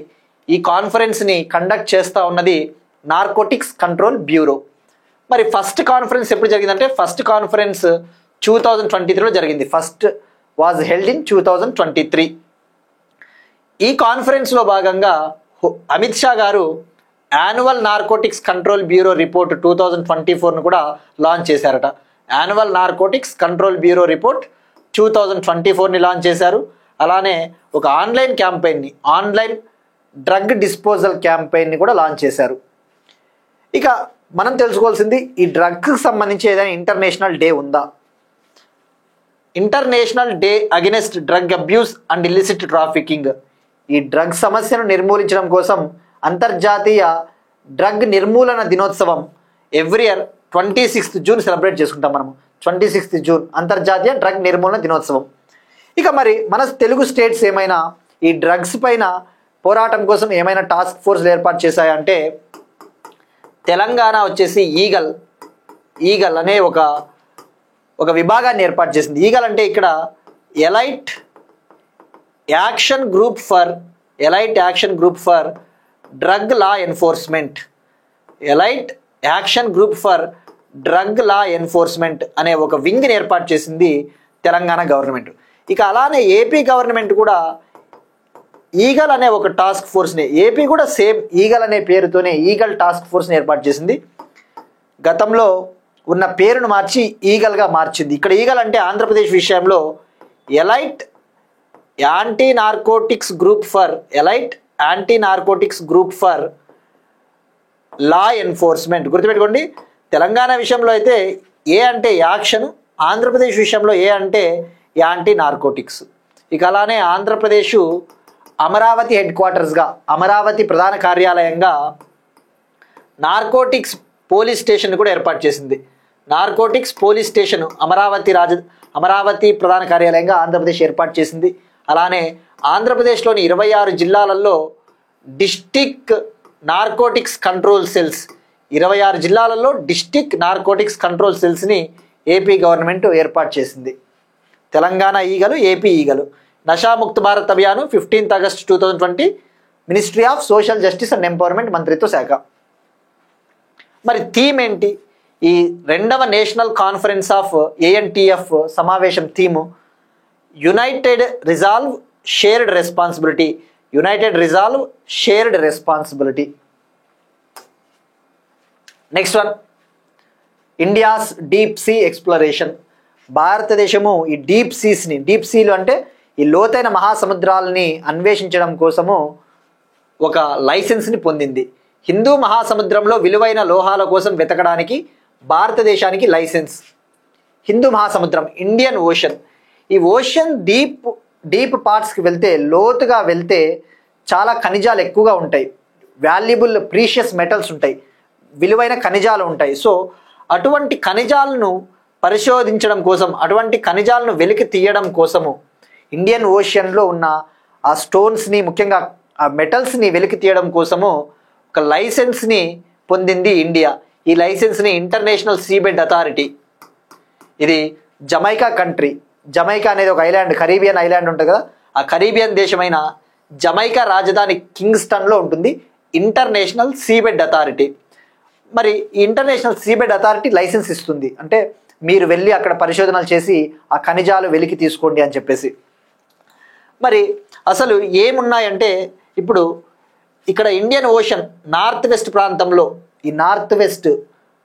ఈ కాన్ఫరెన్స్ని కండక్ట్ చేస్తూ ఉన్నది నార్కోటిక్స్ కంట్రోల్ బ్యూరో. మరి ఫస్ట్ కాన్ఫరెన్స్ ఎప్పుడు జరిగిందంటే, ఫస్ట్ కాన్ఫరెన్స్ 2023లో జరిగింది. First was held in 2023. ఈ కాన్ఫరెన్స్లో భాగంగా అమిత్ షా గారు annual Narcotics Control Bureau report 2024ను కూడా లాంచ్ చేశారట. Annual Narcotics Control Bureau report 2024ని లాంచ్ చేశారు. అలానే ఒక ఆన్లైన్ క్యాంపెయిన్ని, ఆన్లైన్ డ్రగ్ డిస్పోజల్ క్యాంపెయిన్ని కూడా లాంచ్ చేశారు. ఇక మనం తెలుసుకోవాల్సింది, ఈ డ్రగ్కి సంబంధించి ఏదైనా ఇంటర్నేషనల్ డే ఉందా? International day against drug abuse and illicit trafficking. ఈ డ్రగ్ సమస్యను నిర్మూలించడం కోసం అంతర్జాతీయ డ్రగ్ నిర్మూలన దినోత్సవం every year 26th June celebrate చేసుకుంటాం మనము. 26th జూన్ అంతర్జాతీయ డ్రగ్ నిర్మూలన దినోత్సవం. ఇక మరి మన తెలుగు స్టేట్స్ ఏమైనా ఈ డ్రగ్స్ పైన పోరాటం కోసం ఏమైనా టాస్క్ ఫోర్స్లు ఏర్పాటు చేశాయంటే, తెలంగాణ వచ్చేసి ఈగల్ అనే ఒక విభాగాన్ని ఏర్పాటు చేసింది. ఈగల్ అంటే ఇక్కడ elite action group for drug law enforcement. Elite action group for drug law enforcement అనే ఒక వింగ్ని ఏర్పాటు చేసింది తెలంగాణ గవర్నమెంట్. ఇక అలానే ఏపీ గవర్నమెంట్ కూడా ఈగల్ అనే ఒక టాస్క్ ఫోర్స్ని, ఏపీ కూడా సేమ్ ఈగల్ అనే పేరుతోనే ఈగల్ టాస్క్ ఫోర్స్ని ఏర్పాటు చేసింది. గతంలో ఉన్న పేరును మార్చి ఈగల్గా మార్చింది. ఇక్కడ ఈగల్ అంటే ఆంధ్రప్రదేశ్ విషయంలో elite anti narcotics group for law enforcement. గుర్తుపెట్టుకోండి, తెలంగాణ విషయంలో అయితే ఏ అంటే యాక్షన్, ఆంధ్రప్రదేశ్ విషయంలో ఏ అంటే యాంటీ నార్కోటిక్స్. ఇక అలానే ఆంధ్రప్రదేశ్ అమరావతి హెడ్ క్వార్టర్స్గా, అమరావతి ప్రధాన కార్యాలయంగా నార్కోటిక్స్ పోలీస్ స్టేషన్ కూడా ఏర్పాటు చేసింది. నార్కోటిక్స్ పోలీస్ స్టేషన్ అమరావతి ప్రధాన కార్యాలయంగా ఆంధ్రప్రదేశ్ ఏర్పాటు చేసింది. అలానే ఆంధ్రప్రదేశ్లోని 26 జిల్లాలలో డిస్టిక్ నార్కోటిక్స్ కంట్రోల్ సెల్స్, 26 జిల్లాలలో డిస్టిక్ నార్కోటిక్స్ కంట్రోల్ సెల్స్ని ఏపీ గవర్నమెంట్ ఏర్పాటు చేసింది. Telangana eagle, AP eagle. Nashamukt Bharat Abhiyan 15th August 2020, ministry of social justice and empowerment మంత్రిత్వ శాఖ. మరి థీమ్ ఏంటి? ఈ 2వ నేషనల్ కాన్ఫరెన్స్ ఆఫ్ ఏఎన్టీఎఫ్ సమావేశం theme united resolve shared responsibility. Next one, India's deep sea exploration. భారతదేశము ఈ డీప్ సీలు అంటే ఈ లోతైన మహాసముద్రాలని అన్వేషించడం కోసము ఒక లైసెన్స్ని పొందింది. హిందూ మహాసముద్రంలో విలువైన లోహాల కోసం వెతకడానికి భారతదేశానికి లైసెన్స్. హిందూ మహాసముద్రం, ఇండియన్ ఓషన్. ఈ ఓషన్ డీప్ పార్ట్స్కి వెళ్తే, లోతుగా వెళ్తే చాలా ఖనిజాలు ఎక్కువగా ఉంటాయి, వాల్యుబుల్ ప్రీషియస్ మెటల్స్ ఉంటాయి, విలువైన ఖనిజాలు ఉంటాయి. సో అటువంటి ఖనిజాలను పరిశోధించడం కోసం, అటువంటి ఖనిజాలను వెలికి తీయడం కోసము ఇండియన్ ఓషన్లో ఉన్న ఆ స్టోన్స్ని, ముఖ్యంగా ఆ మెటల్స్ని వెలికి తీయడం కోసము ఒక లైసెన్స్ని పొందింది ఇండియా. ఈ లైసెన్స్ని ఇంటర్నేషనల్ సీబెడ్ అథారిటీ, ఇది జమైకా కంట్రీ, జమైకా అనేది ఒక ఐలాండ్, కరీబియన్ ఐలాండ్ ఉంటుంది కదా, ఆ కరీబియన్ దేశమైన జమైకా రాజధాని కింగ్స్టన్లో ఉంటుంది ఇంటర్నేషనల్ సీబెడ్ అథారిటీ. మరి ఈ ఇంటర్నేషనల్ సీబెడ్ అథారిటీ లైసెన్స్ ఇస్తుంది, అంటే మీరు వెళ్ళి అక్కడ పరిశోధనలు చేసి ఆ ఖనిజాలు వెలికి తీసుకోండి అని చెప్పేసి. మరి అసలు ఏమున్నాయంటే, ఇప్పుడు ఇక్కడ ఇండియన్ ఓషన్ నార్త్ వెస్ట్ ప్రాంతంలో, ఈ నార్త్ వెస్ట్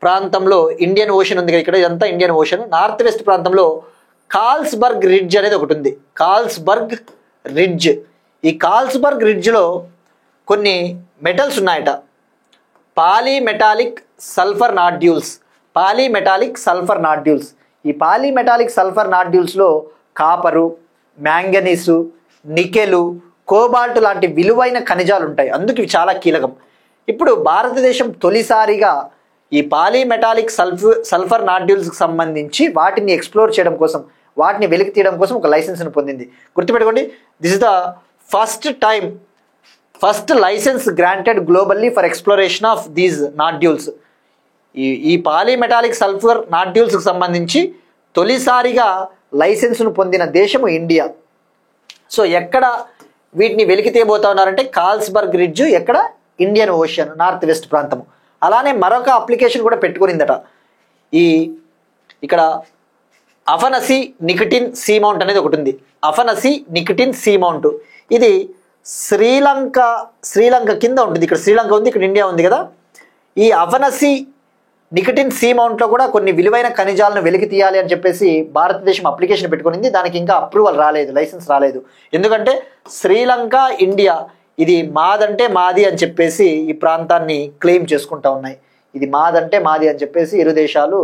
ప్రాంతంలో ఇండియన్ ఓషన్ ఉంది కదా, ఇక్కడ ఇదంతా ఇండియన్ ఓషన్. నార్త్ వెస్ట్ ప్రాంతంలో కాల్స్బర్గ్ రిడ్జ్ అనేది ఒకటి ఉంది, కాల్స్బర్గ్ రిడ్జ్. ఈ కాల్స్బర్గ్ రిడ్జ్లో కొన్ని మెటల్స్ ఉన్నాయట, polymetallic sulphur nodules, polymetallic sulphur nodules. ఈ పాలీమెటాలిక్ సల్ఫర్ నాడ్యూల్స్లో కాపరు, మ్యాంగనీసు, నికెలు, కోబాల్ట్ లాంటి విలువైన ఖనిజాలు ఉంటాయి, అందుకు ఇవి చాలా కీలకం. ఇప్పుడు భారతదేశం తొలిసారిగా ఈ పాలీమెటాలిక్ సల్ఫర్ నాడ్యూల్స్కి సంబంధించి వాటిని ఎక్స్ప్లోర్ చేయడం కోసం, వాటిని వెలికి తీయడం కోసం ఒక లైసెన్స్ను పొందింది. గుర్తుపెట్టుకోండి, this is the first license granted globally for exploration of these nodules. ఈ పాలీమెటాలిక్ సల్ఫర్ నాడ్యూల్స్కి సంబంధించి తొలిసారిగా లైసెన్స్ను పొందిన దేశము ఇండియా. సో ఎక్కడ వీటిని వెలికి తీయబోతా ఉన్నారంటే కాల్స్బర్గ్ రిడ్జ్, ఎక్కడ ఇండియన్ ఓషన్ నార్త్ వెస్ట్ ప్రాంతము. అలానే మరొక అప్లికేషన్ కూడా పెట్టుకునిందట, ఇక్కడ అఫనసీ నికటిన్ సీమౌంట్ అనేది ఒకటి ఉంది, అఫనసీ నికటిన్ సీమౌంట్. ఇది శ్రీలంక కింద ఉంటుంది, ఇక్కడ శ్రీలంక ఉంది, ఇక్కడ ఇండియా ఉంది కదా. ఈ అఫనసీ నికటిన్ సీమౌంట్లో కూడా కొన్ని విలువైన ఖనిజాలను వెలికి తీయాలి అని చెప్పేసి భారతదేశం అప్లికేషన్ పెట్టుకునింది. దానికి ఇంకా అప్రూవల్ రాలేదు, లైసెన్స్ రాలేదు. ఎందుకంటే శ్రీలంక, ఇండియా ఇది మాదంటే మాది అని చెప్పేసి ఈ ప్రాంతాన్ని క్లెయిమ్ చేసుకుంటా ఉన్నాయి. ఇది మాదంటే మాది అని చెప్పేసి ఇరు దేశాలు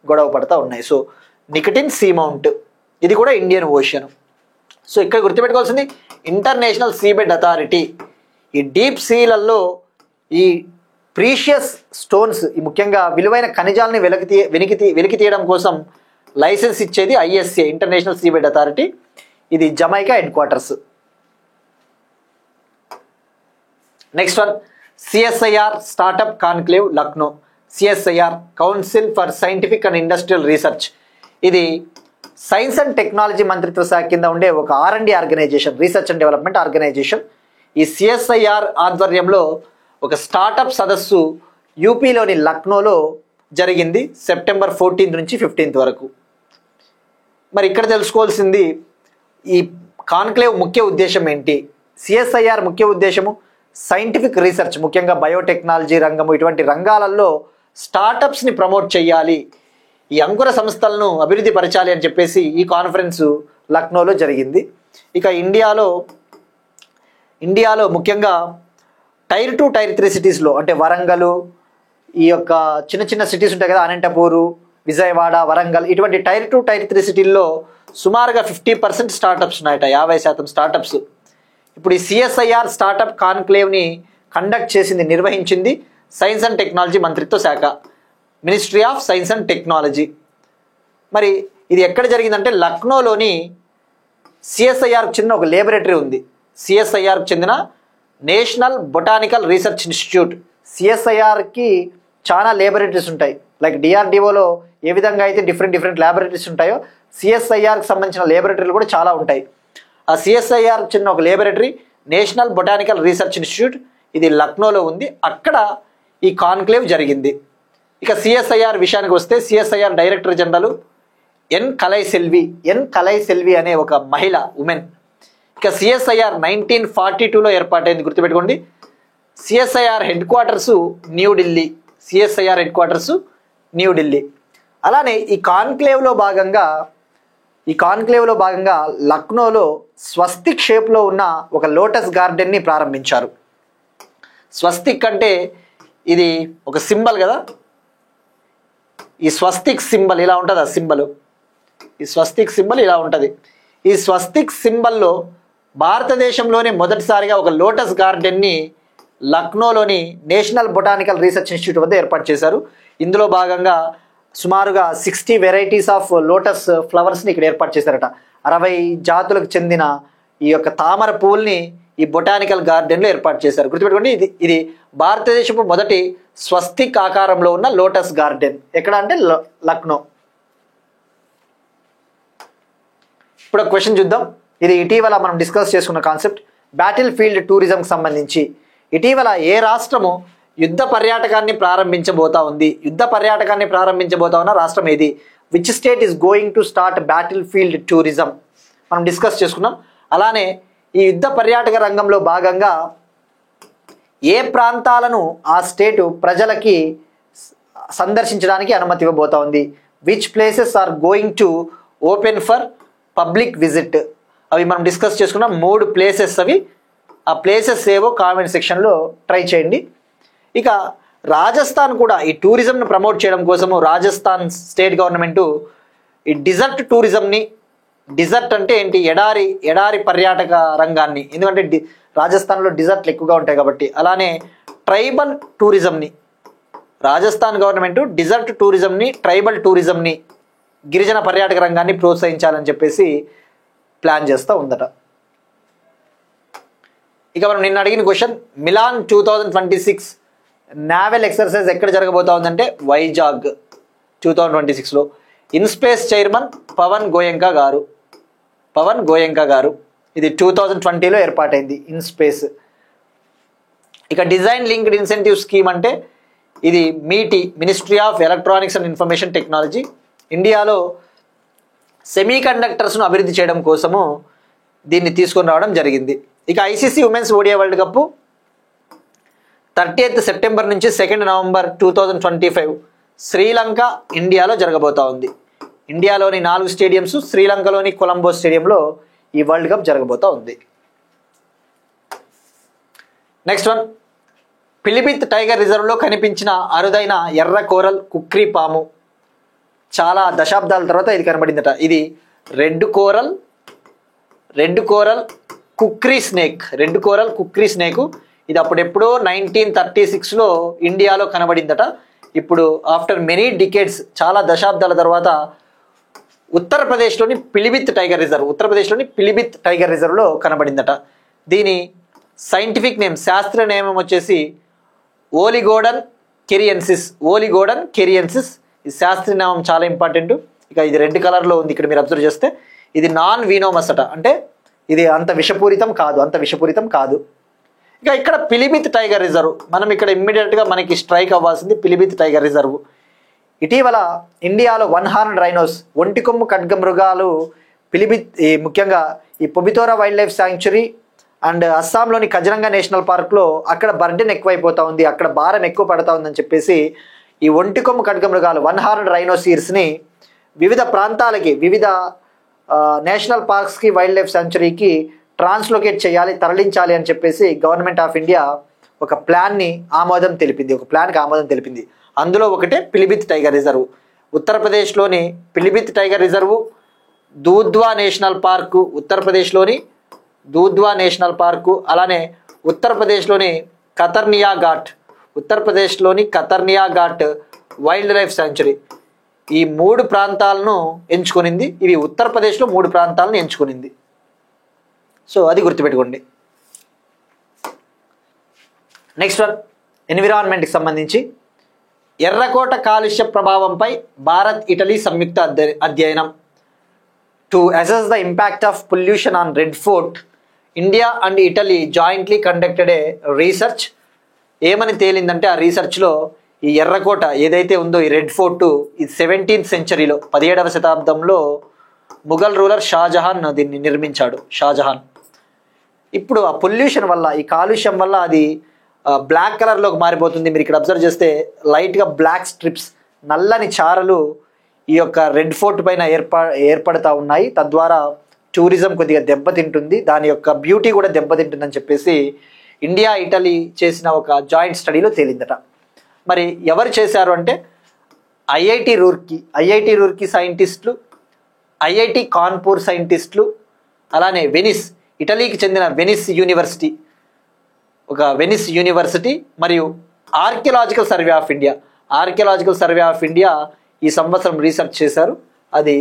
గొడవ పడతా ఉన్నాయి. సో నికటిన్ సీమౌంట్ ఇది కూడా ఇండియన్ ఓషన్. సో ఇక్కడ గుర్తుపెట్టుకోవాల్సింది ఇంటర్నేషనల్ సీబెడ్ అథారిటీ. ఈ డీప్ సీలలో ఈ ప్రీషియస్ స్టోన్స్, ఈ ముఖ్యంగా విలువైన ఖనిజాలని వెలికి తీయడం కోసం లైసెన్స్ ఇచ్చేది ఐఎస్ఏ, ఇంటర్నేషనల్ సీబెడ్ అథారిటీ. ఇది Jamaica headquarters. Next one, CSIR startup conclave Lucknow. CSIR council for scientific and industrial research. ఇది సైన్స్ అండ్ టెక్నాలజీ మంత్రిత్వ శాఖ కింద ఉండే ఒక R&D organisation, research and development organisation. ఈ సిఎస్ఐఆర్ ఆధ్వర్యంలో ఒక స్టార్టప్ సదస్సు యూపీలోని లక్నోలో జరిగింది సెప్టెంబర్ 14 నుంచి 15 వరకు. మరి ఇక్కడ తెలుసుకోవాల్సింది ఈ కాన్క్లేవ్ ముఖ్య ఉద్దేశం ఏంటి? సిఎస్ఐఆర్ ముఖ్య ఉద్దేశము సైంటిఫిక్ రీసెర్చ్, ముఖ్యంగా బయోటెక్నాలజీ రంగము, ఇటువంటి రంగాలలో స్టార్టప్స్ని ప్రమోట్ చేయాలి, ఈ అంకుర సంస్థలను అభివృద్ధి పరచాలి అని చెప్పేసి ఈ కాన్ఫరెన్స్ లక్నోలో జరిగింది. ఇక ఇండియాలో ముఖ్యంగా టైర్ 2, టైర్ 3 సిటీస్లో, అంటే వరంగల్, ఈ యొక్క చిన్న చిన్న సిటీస్ ఉంటాయి కదా, అనంతపూరు, విజయవాడ, వరంగల్, ఇటువంటి టైర్ 2, టైర్ 3 సిటీల్లో సుమారుగా 50% స్టార్టప్స్ ఉన్నాయట, 50% స్టార్టప్స్. ఇప్పుడు ఈ సిఎస్ఐఆర్ స్టార్టప్ కాన్క్లేవ్ని కండక్ట్ చేసింది, నిర్వహించింది సైన్స్ అండ్ టెక్నాలజీ మంత్రిత్వ శాఖ, ministry of science and technology. మరి ఇది ఎక్కడ జరిగిందంటే లక్నోలోని సిఎస్ఐఆర్కి చెందిన ఒక లేబొరేటరీ ఉంది. సిఎస్ఐఆర్కి చెందిన నేషనల్ బొటానికల్ రీసెర్చ్ ఇన్స్టిట్యూట్. సిఎస్ఐఆర్కి చాలా లేబొరేటరీస్ ఉంటాయి, లైక్ డిఆర్డిఓలో ఏ విధంగా అయితే డిఫరెంట్ ల్యాబొరేటరీస్ ఉంటాయో సిఎస్ఐఆర్కి సంబంధించిన లేబొరేటరీలు కూడా చాలా ఉంటాయి. ఆ సిఎస్ఐఆర్కి చెందిన ఒక laboratory national botanical research institute, ఇది లక్నోలో ఉంది. అక్కడ ఈ కాన్క్లేవ్ జరిగింది. ఇక సిఎస్ఐఆర్ విషయానికి వస్తే సిఎస్ఐఆర్ డైరెక్టర్ జనరల్ ఎన్ కలై సెల్వి అనే ఒక మహిళ, ఉమెన్. ఇక సిఎస్ఐఆర్ 1942లో ఏర్పాటైంది, గుర్తుపెట్టుకోండి. CSIR head quarters New Delhi, CSIR head quarters New Delhi. అలానే ఈ కాన్క్లేవ్లో భాగంగా లక్నోలో స్వస్తిక్ షేప్లో ఉన్న ఒక లోటస్ గార్డెన్ని ప్రారంభించారు. స్వస్తిక్ అంటే ఇది ఒక సింబల్ కదా, ఈ స్వస్తిక్ సింబల్ ఇలా ఉంటుంది, ఆ సింబల్, ఈ స్వస్తిక్ సింబల్ ఇలా ఉంటుంది. ఈ స్వస్తిక్ సింబల్లో భారతదేశంలోనే మొదటిసారిగా ఒక లోటస్ గార్డెన్ని లక్నోలోని నేషనల్ బొటానికల్ రీసెర్చ్ ఇన్స్టిట్యూట్ వద్ద ఏర్పాటు చేశారు. ఇందులో భాగంగా సుమారుగా 60 వెరైటీస్ ఆఫ్ లోటస్ ఫ్లవర్స్ని ఇక్కడ ఏర్పాటు చేశారట. 60 జాతులకు చెందిన ఈ యొక్క తామర పువ్వుల్ని ఈ బొటానికల్ గార్డెన్లో ఏర్పాటు చేశారు. గుర్తుపెట్టుకోండి, ఇది భారతదేశపు మొదటి స్వస్తిక్ ఆకారంలో ఉన్న లోటస్ గార్డెన్. ఎక్కడ అంటే లక్నో. ఇప్పుడు ఒక క్వశ్చన్ చూద్దాం. ఇది ఇటీవల మనం డిస్కస్ చేసుకున్న కాన్సెప్ట్. బ్యాటిల్ ఫీల్డ్ టూరిజంకి సంబంధించి ఇటీవల ఏ రాష్ట్రము యుద్ధ పర్యాటకాన్ని ప్రారంభించబోతా ఉంది? యుద్ధ పర్యాటకాన్ని ప్రారంభించబోతా ఉన్న రాష్ట్రం ఏది? Which state is going to start battle field tourism మనం డిస్కస్ చేసుకున్నాం. అలానే ఈ యుద్ధ పర్యాటక రంగంలో భాగంగా ఏ ప్రాంతాలను ఆ స్టేటు ప్రజలకి సందర్శించడానికి అనుమతి ఇవ్వబోతా ఉంది? Which places are going to open for public visit? అవి మనం డిస్కస్ చేసుకున్నాం. 3 ప్లేసెస్ అవి. ఆ ప్లేసెస్ ఏవో కామెంట్ సెక్షన్లో ట్రై చేయండి. ఇక రాజస్థాన్ కూడా ఈ టూరిజంను ప్రమోట్ చేయడం కోసము రాజస్థాన్ స్టేట్ గవర్నమెంటు ఈ డిజర్ట్ టూరిజంని, డిజర్ట్ అంటే ఏంటి, ఎడారి పర్యాటక రంగాన్ని, ఎందుకంటే రాజస్థాన్లో డిజర్ట్లు ఎక్కువగా ఉంటాయి కాబట్టి, అలానే ట్రైబల్ టూరిజంని, రాజస్థాన్ గవర్నమెంట్ డిజర్ట్ టూరిజంని, ట్రైబల్ టూరిజంని, గిరిజన పర్యాటక రంగాన్ని ప్రోత్సహించాలని చెప్పేసి ప్లాన్ చేస్తూ ఉందట. ఇక మనం నిన్న అడిగిన క్వశ్చన్, మిలాన్ 2026 నావల్ ఎక్సర్సైజ్ ఎక్కడ జరగబోతా ఉందంటే వైజాగ్ 2026లో. ఇన్స్పేస్ చైర్మన్ పవన్ గోయంకా గారు. ఇది 2020లో ఏర్పాటైంది ఇన్స్పేస్. ఇక డిజైన్ లింక్డ్ ఇన్సెంటివ్ స్కీమ్ అంటే ఇది MeitY, ministry of electronics and information technology, ఇండియాలో సెమీ కండక్టర్స్ను అభివృద్ధి చేయడం కోసము దీన్ని తీసుకొని రావడం జరిగింది. ఇక ICC women's ODI world cup 30th September నుంచి 2nd నవంబర్ 2025 శ్రీలంక, ఇండియాలో జరగబోతా ఉంది. ఇండియాలోని 4 స్టేడియంస్, శ్రీలంకలోని కొలంబో స్టేడియంలో ఈ వరల్డ్ కప్ జరగబోతా ఉంది. నెక్స్ట్ వన్, పిలిభిత్ టైగర్ రిజర్వ్లో కనిపించిన అరుదైన ఎర్ర కోరల్ కుక్రీ పాము. చాలా దశాబ్దాల తర్వాత ఇది కనబడిందట. ఇది రెడ్ కోరల్ కుక్రీ స్నేక్. ఇది అప్పుడెప్పుడో 1936లో ఇండియాలో కనబడిందట. ఇప్పుడు ఆఫ్టర్ మెనీ డికేడ్స్, చాలా దశాబ్దాల తర్వాత ఉత్తరప్రదేశ్లోని పిలిభిత్ టైగర్ రిజర్వ్లో కనబడిందట. దీని సైంటిఫిక్ నేమ్, శాస్త్రీయ నేమం వచ్చేసి ఓలిగోడన్ కెరియన్సిస్. ఈ శాస్త్రీయ నామం చాలా ఇంపార్టెంట్. ఇక ఇది రెడ్ కలర్లో ఉంది, ఇక్కడ మీరు అబ్జర్వ్ చేస్తే. ఇది నాన్ వీనోమస్ అట, అంటే ఇది అంత విషపూరితం కాదు. ఇక ఇక్కడ పిలిభిత్ టైగర్ రిజర్వ్, మనం ఇక్కడ ఇమ్మీడియట్గా మనకి స్ట్రైక్ అవ్వాల్సింది పిలిభిత్ టైగర్ రిజర్వ్. ఇటీవల ఇండియాలో 1 హార్న్ రైనోస్, ఒంటికొమ్ము ఖడ్గమృగాలు ముఖ్యంగా ఈ Pobitora wildlife sanctuary and అస్సాంలోని కజరంగా నేషనల్ పార్క్లో అక్కడ బర్డెన్ ఎక్కువైపోతా ఉంది, అక్కడ భారం ఎక్కువ పడతా ఉందని చెప్పేసి ఈ ఒంటికొమ్ము ఖడ్గమృగాలు 1 హార్న్ రైనోసీర్స్ని వివిధ ప్రాంతాలకి, వివిధ నేషనల్ పార్క్స్కి, వైల్డ్ లైఫ్ శాంక్చురీకి ట్రాన్స్లోకేట్ చేయాలి, తరలించాలి అని చెప్పేసి గవర్నమెంట్ ఆఫ్ ఇండియా ఒక ప్లాన్కి ఆమోదం తెలిపింది. అందులో ఒకటే పిలిభిత్ టైగర్ రిజర్వ్. ఉత్తరప్రదేశ్లోని Pilibhit tiger reserve, Dudhwa national park, అలానే ఉత్తరప్రదేశ్లోని Katarnia Ghat wildlife sanctuary. ఈ 3 ప్రాంతాలను ఎంచుకునింది. ఇవి ఉత్తరప్రదేశ్లో 3 ప్రాంతాలను ఎంచుకునింది. సో అది గుర్తుపెట్టుకోండి. నెక్స్ట్ వన్, ఎన్విరాన్మెంట్కి సంబంధించి ఎర్రకోట కాలుష్య ప్రభావంపై భారత్ ఇటలీ సంయుక్త అధ్యయనం. To assess the impact of pollution on red fort, India and Italy jointly conducted a research. ఏమని తేలిందంటే ఆ రీసెర్చ్లో ఈ ఎర్రకోట ఏదైతే ఉందో, ఈ రెడ్ ఫోర్టు, ఈ 17th సెంచరీలో 17వ శతాబ్దంలో ముఘల్ రూలర్ షాజహాన్ దీన్ని నిర్మించాడు. ఇప్పుడు ఆ పొల్యూషన్ వల్ల, ఈ కాలుష్యం వల్ల అది బ్లాక్ కలర్లోకి మారిపోతుంది. మీరు ఇక్కడ అబ్జర్వ్ చేస్తే లైట్గా బ్లాక్ స్ట్రిప్స్, నల్లని చారలు ఈ యొక్క రెడ్ ఫోర్ట్ పైన ఏర్పడతా ఉన్నాయి. తద్వారా టూరిజం కొద్దిగా దెబ్బతింటుంది, దాని యొక్క బ్యూటీ కూడా దెబ్బతింటుందని చెప్పేసి ఇండియా ఇటలీ చేసిన ఒక జాయింట్ స్టడీలో తేలిందట. మరి ఎవరు చేశారు అంటే ఐఐటి రూర్కీ సైంటిస్టులు, ఐఐటి కాన్పూర్ సైంటిస్టులు, అలానే వెనిస్, ఇటలీకి చెందిన వెనిస్ యూనివర్సిటీ మరియు ఆర్కియలాజికల్ సర్వే ఆఫ్ ఇండియా ఈ సంవత్సరం రీసెర్చ్ చేశారు. అది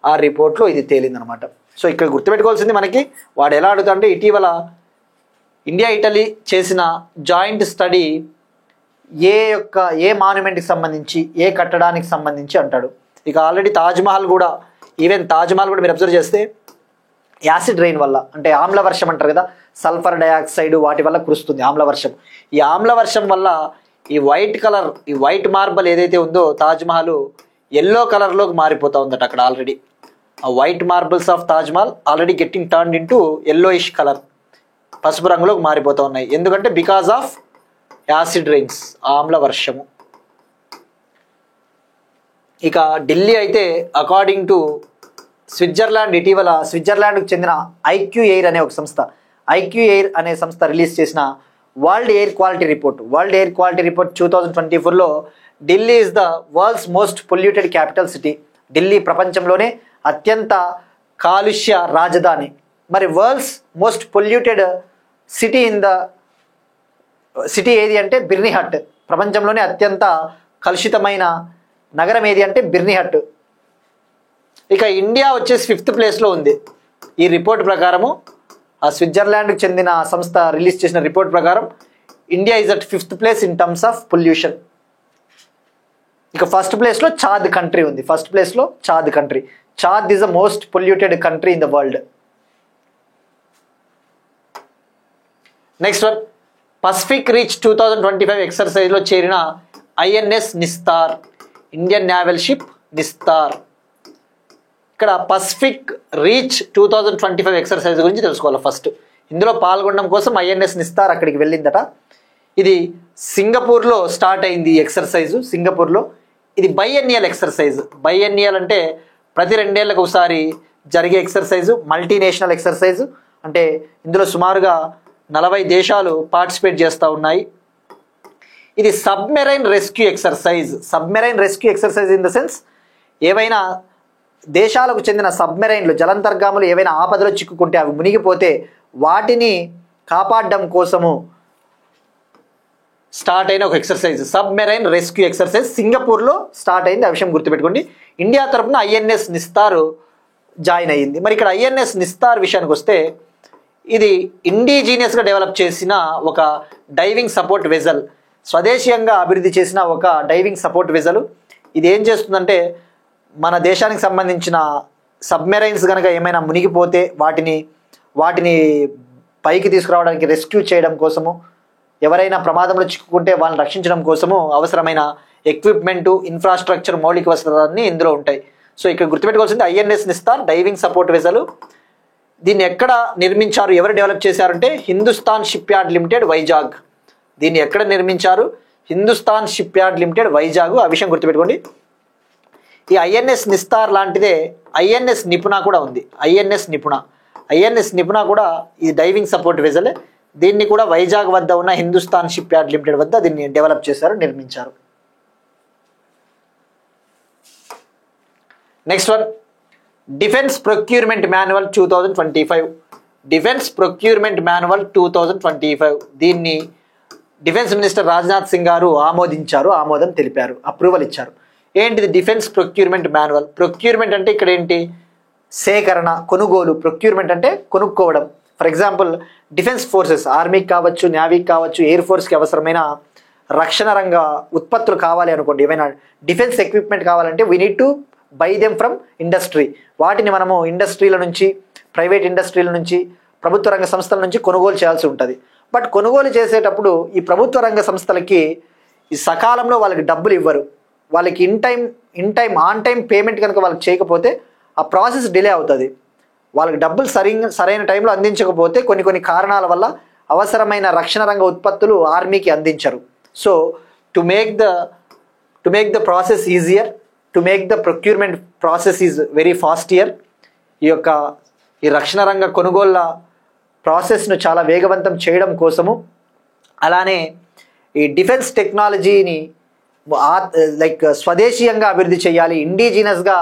ఆ రిపోర్ట్లో ఇది తేలిందనమాట. సో ఇక్కడ గుర్తుపెట్టుకోవాల్సింది, మనకి వాడు ఎలా అడుగుతా అంటే ఇటీవల ఇండియా ఇటలీ చేసిన జాయింట్ స్టడీ ఏ మాన్యుమెంట్కి సంబంధించి, ఏ కట్టడానికి సంబంధించి అంటాడు. ఇక ఆల్రెడీ తాజ్మహల్ కూడా, ఈవెన్ తాజ్మహల్ కూడా మీరు అబ్జర్వ్ చేస్తే యాసిడ్ రెయిన్ వల్ల, అంటే ఆమ్ల వర్షం అంటారు కదా, సల్ఫర్ డయాక్సైడ్ వాటి వల్ల కురుస్తుంది ఆమ్ల వర్షం. ఈ ఆమ్ల వర్షం వల్ల ఈ వైట్ మార్బల్ ఏదైతే ఉందో తాజ్మహల్ ఎల్లో కలర్లోకి మారిపోతా ఉందట అక్కడ. ఆల్రెడీ ఆ white marbles of Taj Mahal already getting turned into yellowish colour, పసుపు రంగులోకి మారిపోతూ ఉన్నాయి. ఎందుకంటే బికాస్ ఆఫ్ యాసిడ్ రెయిన్స్, ఆమ్ల వర్షము. ఇక ఢిల్లీ అయితే అకార్డింగ్ టు స్విట్జర్లాండ్, ఇటీవల స్విట్జర్లాండ్కు చెందిన ఐక్యూ ఎయిర్ అనే ఒక సంస్థ, ఐక్యూ ఎయిర్ అనే సంస్థ రిలీజ్ చేసిన వరల్డ్ ఎయిర్ క్వాలిటీ రిపోర్ట్ 2024లో Delhi is the world's most polluted capital city. Delhi ప్రపంచంలోనే అత్యంత కాలుష్య రాజధాని. మరి world's most polluted city city ఏది అంటే బిర్నిహట్. ప్రపంచంలోనే అత్యంత కలుషితమైన నగరం ఏది అంటే బిర్నిహట్. ఇక ఇండియా వచ్చేసి 5th ప్లేస్లో ఉంది ఈ రిపోర్ట్ ప్రకారము. ఆ స్విట్జర్లాండ్కి చెందిన సంస్థ రిలీజ్ చేసిన రిపోర్ట్ ప్రకారం India is at 5th place in terms of pollution. ఇక ఫస్ట్ ప్లేస్లో చాద్ కంట్రీ ఉంది. ఫస్ట్ ప్లేస్లో Chad country. Chad is the most polluted country in the world. Next one, Pacific reach 2025 ఎక్సర్సైజ్లో చేరిన INS Nistar, Indian naval ship Nistar. ఇక్కడ Pacific reach 2025 exercise గురించి తెలుసుకోవాలి first. ఇందులో పాల్గొనడం కోసం ఐఎన్ఎస్ నిస్తార్ అక్కడికి వెళ్ళిందట. ఇది సింగపూర్లో స్టార్ట్ అయింది ఈ ఎక్సర్సైజు, సింగపూర్లో. ఇది బైఎన్నియల్ ఎక్సర్సైజ్. బైఎన్నియల్ అంటే ప్రతి 2 ఏళ్లకు ఒకసారి జరిగే ఎక్సర్సైజు, మల్టీనేషనల్ ఎక్సర్సైజు. అంటే ఇందులో సుమారుగా 40 దేశాలు పార్టిసిపేట్ చేస్తూ ఉన్నాయి. ఇది submarine rescue exercise. Submarine rescue exercise in the sense, ఏవైనా దేశాలకు చెందిన సబ్మెరైన్లు, జలంతర్గాములు ఏవైనా ఆపదలో చిక్కుకుంటే, అవి మునిగిపోతే వాటిని కాపాడడం కోసము స్టార్ట్ అయిన ఒక ఎక్సర్సైజ్, సబ్మెరైన్ రెస్క్యూ ఎక్సర్సైజ్. సింగపూర్లో స్టార్ట్ అయింది, ఆ విషయం గుర్తుపెట్టుకోండి. ఇండియా తరఫున ఐఎన్ఎస్ నిస్తార్ జాయిన్ అయ్యింది. మరి ఇక్కడ ఐఎన్ఎస్ నిస్తార్ విషయానికి వస్తే, ఇది ఇండిజీనియస్గా డెవలప్ చేసిన ఒక డైవింగ్ సపోర్ట్ వెజల్, స్వదేశీయంగా అభివృద్ధి చేసిన ఒక డైవింగ్ సపోర్ట్ వెజల్. ఇది ఏం చేస్తుందంటే, మన దేశానికి సంబంధించిన సబ్మెరైన్స్ కనుక ఏమైనా మునిగిపోతే వాటిని పైకి తీసుకురావడానికి, రెస్క్యూ చేయడం కోసము, ఎవరైనా ప్రమాదంలో చిక్కుకుంటే వాళ్ళని రక్షించడం కోసము అవసరమైన ఎక్విప్మెంటు, ఇన్ఫ్రాస్ట్రక్చర్, మౌలిక వసతులన్నీ ఇందులో ఉంటాయి. సో ఇక్కడ గుర్తుపెట్టుకోవాల్సింది INS Nistar diving support vessel. దీన్ని ఎక్కడ నిర్మించారు, ఎవరు డెవలప్ చేశారంటే Hindustan ship yard limited, Vizag. దీన్ని ఎక్కడ నిర్మించారు? Hindustan ship yard limited, Vizag. ఆ విషయం గుర్తుపెట్టుకోండి. ఈ ఐఎన్ఎస్ నిస్తార్ లాంటిదే ఐఎన్ఎస్ నిపుణ కూడా ఉంది. ఐఎన్ఎస్ నిపుణ కూడా ఈ డైవింగ్ సపోర్ట్ వెజలే. దీన్ని కూడా వైజాగ్ వద్ద ఉన్న హిందుస్థాన్ షిప్ యార్డ్ లిమిటెడ్ వద్ద దీన్ని డెవలప్ చేశారు, నిర్మించారు. Next one, defence procurement manual 2025. Defence procurement manual 2025 దీన్ని డిఫెన్స్ మినిస్టర్ రాజ్నాథ్ సింగ్ గారు ఆమోదించారు, ఆమోదం తెలిపారు, అప్రూవల్ ఇచ్చారు. ఏంటిది డిఫెన్స్ ప్రొక్యూర్మెంట్ మాన్యువల్? ప్రొక్యూర్మెంట్ అంటే ఇక్కడ ఏంటి? సేకరణ, కొనుగోలు. ప్రొక్యూర్మెంట్ అంటే కొనుక్కోవడం. ఫర్ ఎగ్జాంపుల్ డిఫెన్స్ ఫోర్సెస్, ఆర్మీకి కావచ్చు, నేవీకి కావచ్చు, ఎయిర్ ఫోర్స్కి అవసరమైన రక్షణ రంగ ఉత్పత్తులు కావాలి అనుకోండి, ఏమైనా డిఫెన్స్ ఎక్విప్మెంట్ కావాలంటే we need to buy them from industry. వాటిని మనము ఇండస్ట్రీల నుంచి, ప్రైవేట్ ఇండస్ట్రీల నుంచి, ప్రభుత్వ రంగ సంస్థల నుంచి కొనుగోలు చేయాల్సి ఉంటుంది. బట్ కొనుగోలు చేసేటప్పుడు ఈ ప్రభుత్వ రంగ సంస్థలకి ఈ సకాలంలో వాళ్ళకి డబ్బులు ఇవ్వరు. వాళ్ళకి ఆన్ టైం పేమెంట్ కనుక వాళ్ళకి చేయకపోతే ఆ ప్రాసెస్ డిలే అవుతుంది. వాళ్ళకి డబ్బులు సరైన టైంలో అందించకపోతే కొన్ని కారణాల వల్ల అవసరమైన రక్షణ రంగ ఉత్పత్తులు ఆర్మీకి అందించరు. So to make the process easier, to make the procurement process is very faster, ఈ రక్షణ రంగ కొనుగోళ్ల ప్రాసెస్ను చాలా వేగవంతం చేయడం కోసము, అలానే ఈ డిఫెన్స్ టెక్నాలజీని స్వదేశీయంగా అభివృద్ధి చేయాలి, ఇండిజినస్గా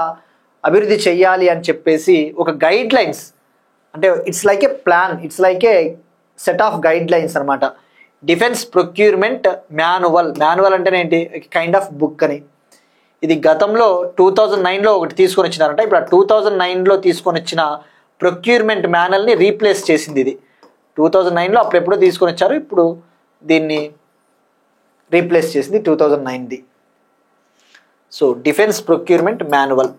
అభివృద్ధి చేయాలి అని చెప్పేసి ఒక గైడ్ లైన్స్, అంటే it's like A plan, it's like A set of guide lines అనమాట. డిఫెన్స్ ప్రొక్యూర్మెంట్ మాన్యువల్ అంటేనే ఏంటి? కైండ్ ఆఫ్ బుక్ అని. ఇది గతంలో 2009లో ఒకటి తీసుకొని వచ్చినారంట. ఇప్పుడు 2009లో తీసుకొని వచ్చిన ప్రొక్యూర్మెంట్ మాన్యువల్ని రీప్లేస్ చేసింది ఇది. 2009లో అప్పుడెప్పుడో తీసుకొని వచ్చారు, ఇప్పుడు దీన్ని రీప్లేస్ చేసింది 2009ది. సో డిఫెన్స్ ప్రొక్యూర్మెంట్ మాన్యువల్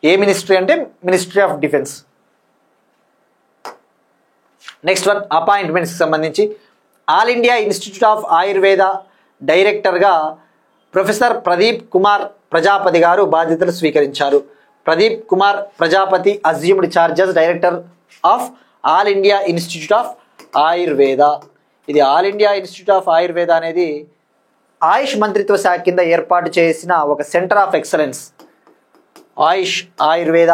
ఏ మినిస్ట్రీ అంటే ministry of defence. Next one అపాయింట్మెంట్స్కి సంబంధించి all India institute of Ayurveda డైరెక్టర్గా ప్రొఫెసర్ ప్రదీప్ కుమార్ ప్రజాపతి గారు బాధ్యతలు స్వీకరించారు. Pradeep Kumar Prajapati assumed charges director of all India institute of Ayurveda. ఇది all India institute of Ayurveda అనేది ఆయుష్ మంత్రిత్వ శాఖ కింద ఏర్పాటు చేసిన ఒక centre of excellence. Ayush, Ayurveda,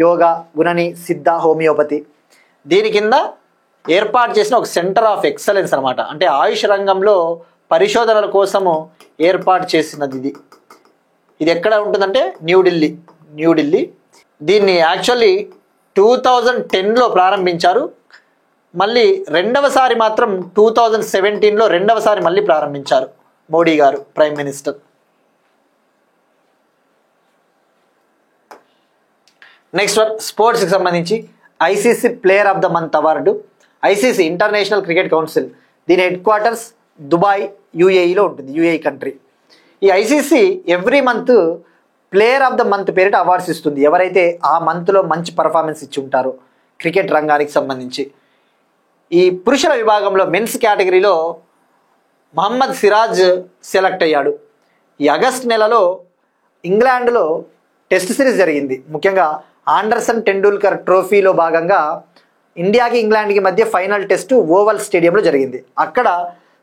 yoga, Unani, Siddha, homeopathy దీని కింద ఏర్పాటు చేసిన ఒక సెంటర్ ఆఫ్ ఎక్సలెన్స్ అనమాట. అంటే ఆయుష్ రంగంలో పరిశోధనల కోసము ఏర్పాటు చేసినది ఇది. ఇది ఎక్కడ ఉంటుందంటే న్యూఢిల్లీ. దీన్ని యాక్చువల్లీ 2010లో ప్రారంభించారు. మళ్ళీ రెండవసారి మాత్రం 2017లో రెండవసారి మళ్ళీ ప్రారంభించారు మోడీ గారు ప్రైమ్ మినిస్టర్. నెక్స్ట్ వన్ స్పోర్ట్స్కి సంబంధించి ICC player of the month award. ICC international cricket council దీని హెడ్ క్వార్టర్స్ దుబాయ్, యూఏఈలో ఉంటుంది, యూఏఈ కంట్రీ. ఈ ICC every month player of the month పేరిట అవార్డ్స్ ఇస్తుంది ఎవరైతే ఆ మంత్లో మంచి పర్ఫార్మెన్స్ ఇచ్చి ఉంటారో క్రికెట్ రంగానికి సంబంధించి. ఈ పురుషుల విభాగంలో మెన్స్ కేటగిరీలో మహమ్మద్ సిరాజ్ సెలెక్ట్ అయ్యాడు. ఈ ఆగస్ట్ నెలలో ఇంగ్లాండ్లో టెస్ట్ సిరీస్ జరిగింది. ముఖ్యంగా ఆండర్సన్ టెండూల్కర్ ట్రోఫీలో భాగంగా ఇండియాకి ఇంగ్లాండ్కి మధ్య ఫైనల్ టెస్ట్ ఓవల్ స్టేడియంలో జరిగింది. అక్కడ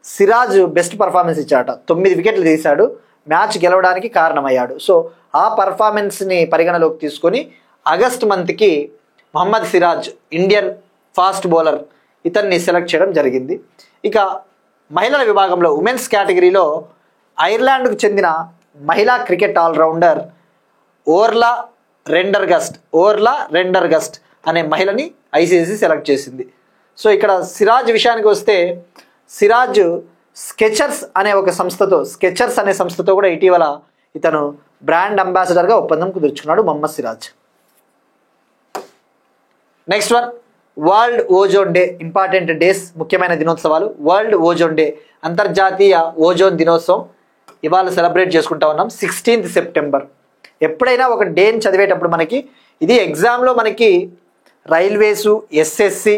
సిరాజ్ బెస్ట్ పర్ఫార్మెన్స్ ఇచ్చాట, 9 వికెట్లు తీశాడు, మ్యాచ్ గెలవడానికి కారణమయ్యాడు. సో ఆ పర్ఫార్మెన్స్ని పరిగణలోకి తీసుకొని ఆగస్ట్ మంత్కి Mohammed Siraj Indian fast bowler ఇతన్ని సెలెక్ట్ చేయడం జరిగింది. ఇక మహిళల విభాగంలో ఉమెన్స్ కేటగిరీలో ఐర్లాండ్కు చెందిన మహిళా క్రికెట్ ఆల్రౌండర్ ఓర్లా రెండర్గస్ట్ అనే మహిళని ఐసీసీ సెలెక్ట్ చేసింది. సో ఇక్కడ సిరాజ్ విషయానికి వస్తే సిరాజ్ స్కెచర్స్ అనే సంస్థతో కూడా ఇటీవల ఇతను బ్రాండ్ అంబాసిడర్గా ఒప్పందం కుదుర్చుకున్నాడు Mohammed Siraj. Next one world ozone day. Important days, ముఖ్యమైన దినోత్సవాలు. వరల్డ్ ఓజోన్ డే అంతర్జాతీయ ఓజోన్ దినోత్సవం ఇవాళ సెలబ్రేట్ చేసుకుంటా ఉన్నాం 16th సెప్టెంబర్. ఎప్పుడైనా ఒక డేని చదివేటప్పుడు మనకి ఇది ఎగ్జామ్లో మనకి రైల్వేసు, ఎస్ఎస్సి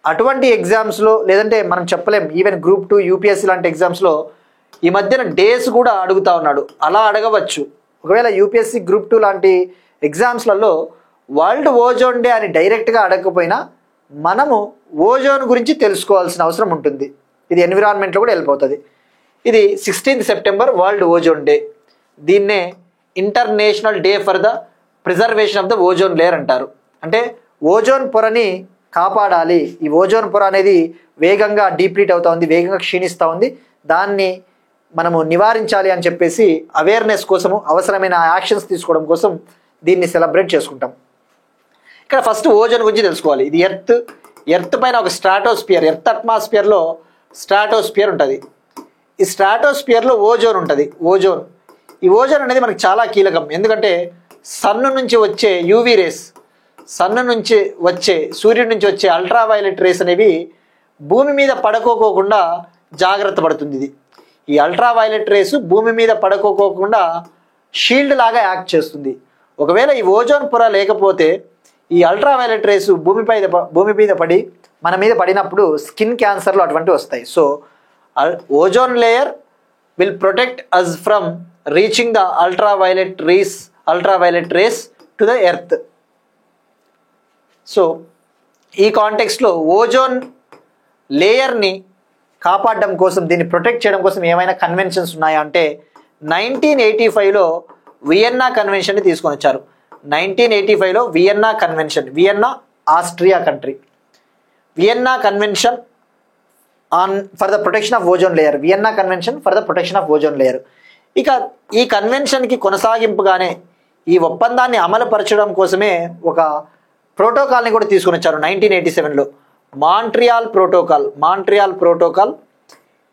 అటువంటి ఎగ్జామ్స్లో, లేదంటే మనం చెప్పలేం ఈవెన్ గ్రూప్ 2 యూపీఎస్సీ లాంటి ఎగ్జామ్స్లో ఈ మధ్యన డేస్ కూడా అడుగుతా ఉన్నాడు. అలా అడగవచ్చు. ఒకవేళ యూపీఎస్సీ గ్రూప్ 2 లాంటి ఎగ్జామ్స్లలో వరల్డ్ ఓజోన్ డే అని డైరెక్ట్గా అడగకపోయినా మనము ఓజోన్ గురించి తెలుసుకోవాల్సిన అవసరం ఉంటుంది. ఇది ఎన్విరాన్మెంట్లో కూడా వెళ్ళిపోతుంది. ఇది 16th September world ozone day. దీన్నే international day for the preservation of the ozone layer అంటారు. అంటే ఓజోన్ పొరని కాపాడాలి. ఈ ఓజోన్ పొర అనేది వేగంగా డీప్లీట్ అవుతా ఉంది, వేగంగా క్షీణిస్తూ ఉంది. దాన్ని మనము నివారించాలి అని చెప్పేసి అవేర్నెస్ కోసము, అవసరమైన యాక్షన్స్ తీసుకోవడం కోసం దీన్ని సెలబ్రేట్ చేసుకుంటాం. ఇక్కడ ఫస్ట్ ఓజోన్ గురించి తెలుసుకోవాలి. ఇది ఎర్త్ పైన ఒక స్ట్రాటోస్పియర్, ఎర్త్ అట్మాస్ఫియర్లో స్ట్రాటోస్పియర్ ఉంటుంది. ఈ స్ట్రాటోస్పియర్లో ఓజోన్ ఉంటుంది. ఈ ఓజోన్ అనేది మనకి చాలా కీలకం. ఎందుకంటే సన్ను నుంచి వచ్చే యూవీ రేస్, సూర్యుడి నుంచి వచ్చే అల్ట్రావైలెట్ రేస్ అనేవి భూమి మీద పడుకోకుండా జాగ్రత్త పడుతుంది. ఈ అల్ట్రావైలెట్ రేసు భూమి మీద పడుకోకుండా షీల్డ్ లాగా యాక్ట్ చేస్తుంది. ఒకవేళ ఈ ఓజోన్ పొర లేకపోతే ఈ అల్ట్రావైలెట్ రేసు భూమి మీద పడి మన మీద పడినప్పుడు స్కిన్ క్యాన్సర్లు అటువంటివి వస్తాయి. So ozone layer will protect us from reaching the ultraviolet rays to the earth. So ఈ కాంటెక్స్ట్లో ఓజోన్ లేయర్ని కాపాడడం కోసం, దీన్ని ప్రొటెక్ట్ చేయడం కోసం ఏమైనా కన్వెన్షన్స్ ఉన్నాయా అంటే 1985లో వియన్నా కన్వెన్షన్ని తీసుకొని వచ్చారు. 1985లో Vienna convention, Vienna Austria country, Vienna convention for the protection of ozone layer, Vienna convention for the protection of ozone layer. ఇక ఈ కన్వెన్షన్కి కొనసాగింపుగానే ఈ ఒప్పందాన్ని అమలుపరచడం కోసమే ఒక ప్రోటోకాల్ని కూడా తీసుకొని వచ్చారు 1987లో. మాంట్రియాల్ ప్రోటోకాల్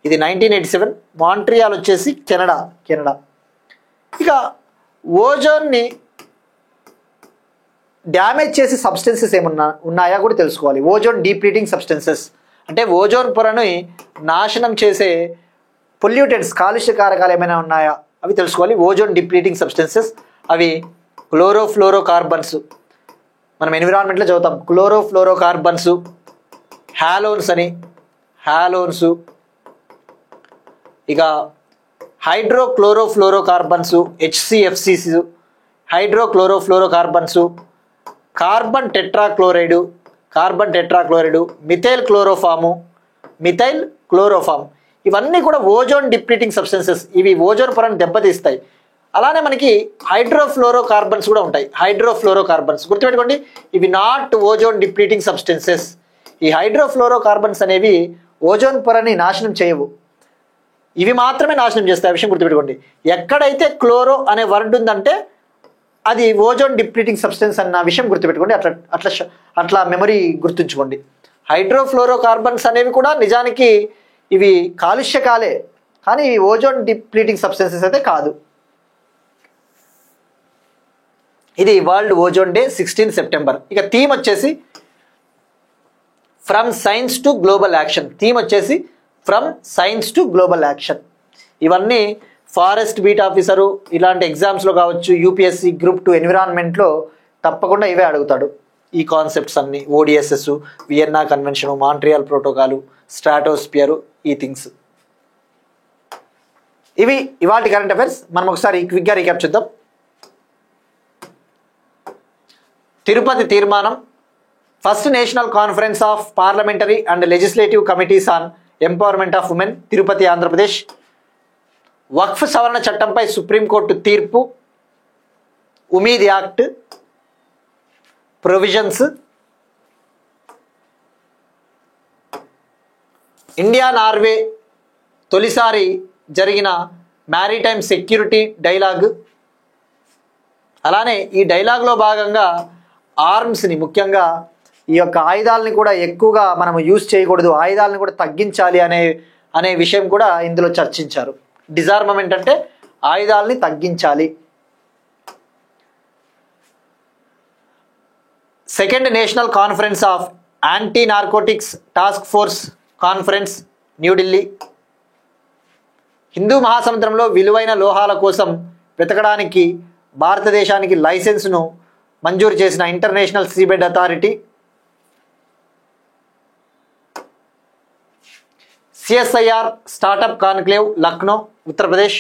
ఇది 1987. మాంట్రియాల్ వచ్చేసి కెనడా. ఇక ఓజోన్ని డ్యామేజ్ చేసే సబ్స్టెన్సెస్ ఉన్నాయా కూడా తెలుసుకోవాలి. ఓజోన్ డీప్లీటింగ్ సబ్స్టెన్సెస్ అంటే ఓజోన్ పొరని నాశనం చేసే పొల్యూటెంట్స్ కాలుష్య కారకాలు ఏమైనా ఉన్నాయా అవి తెలుసుకోవాలి. ఓజోన్ డిప్లీటింగ్ సబ్స్టెన్సెస్ అవి క్లోరోఫ్లోరోకార్బన్స్, మనం ఎన్విరాన్మెంట్లో చదువుతాం. క్లోరోఫ్లోరోకార్బన్స్, హ్యాలోన్స్ అని హ్యాలోన్స్, ఇక hydrochlorofluorocarbons HCFCs, hydrochlorofluorocarbons, carbon tetrachloride, methyl chloroform, ఇవన్నీ కూడా ఓజోన్ డిప్లీటింగ్ సబ్స్టెన్సెస్. ఇవి ఓజోన్ పొరను దెబ్బతీస్తాయి. అలానే మనకి హైడ్రోఫ్లోరోకార్బన్స్ కూడా ఉంటాయి. హైడ్రోఫ్లోరోకార్బన్స్ గుర్తుపెట్టుకోండి, ఇవి నాట్ ఓజోన్ డిప్లీటింగ్ సబ్స్టెన్సెస్. ఈ హైడ్రోఫ్లోరోకార్బన్స్ అనేవి ఓజోన్ పొరని నాశనం చేయవు, ఇవి మాత్రమే నాశనం చేస్తాయి. ఆ విషయం గుర్తుపెట్టుకోండి. ఎక్కడైతే క్లోరో అనే వర్డ్ ఉందంటే అది ఓజోన్ డిప్లీటింగ్ సబ్స్టెన్స్ అన్న విషయం గుర్తుపెట్టుకోండి. అట్లా అట్లా అట్లా మెమరీ గుర్తుంచుకోండి. హైడ్రోఫ్లోరోకార్బన్స్ అనేవి కూడా నిజానికి ఇవి కాలుష్యకాలే, కానీ ఇవి ఓజోన్ డిప్లీటింగ్ సబ్స్టెన్సెస్ అయితే కాదు. ఇది వరల్డ్ ఓజోన్ డే 16 సెప్టెంబర్. ఇక థీమ్ వచ్చేసి from science to global action. Theme వచ్చేసి from science to global action. ఇవన్నీ ఫారెస్ట్ బీట్ ఆఫీసరు ఇలాంటి ఎగ్జామ్స్లో కావచ్చు, యూపీఎస్సీ గ్రూప్ 2 ఎన్విరాన్మెంట్లో తప్పకుండా ఇవే అడుగుతాడు. ఈ కాన్సెప్ట్స్ అన్ని ODSS, Vienna convention, Montreal protocol, స్ట్రాటోస్పియరు, ఈ థింగ్స్. ఇవి ఇవాళ కరెంట్ అఫైర్స్. మనం ఒకసారి క్విక్గా రీక్యాప్ చూద్దాం. తిరుపతి తీర్మానం, first national conference of parliamentary and legislative committees on empowerment of women, Tirupati, Andhra Pradesh. వక్ఫ్ సవరణ చట్టంపై సుప్రీంకోర్టు తీర్పు, Umeed act provisions, India Norway తొలిసారి జరిగిన మ్యారిటైమ్ సెక్యూరిటీ డైలాగ్. అలానే ఈ డైలాగ్లో భాగంగా ఆర్మ్స్ని, ముఖ్యంగా ఈ యొక్క ఆయుధాలని కూడా ఎక్కువగా మనం యూజ్ చేయకూడదు, ఆయుధాలను కూడా తగ్గించాలి అనే విషయం కూడా ఇందులో చర్చించారు. డిజార్మమెంట్ అంటే ఆయుధాలని తగ్గించాలి. Second national conference of anti narcotics task force conference, New Delhi. Hindu మహాసముద్రంలో విలువైన లోహాల కోసం వెతకడానికి భారతదేశానికి లైసెన్స్ను మంజూరు చేసిన international seabed authority. CSIR startup conclave, Lucknow, Uttar Pradesh.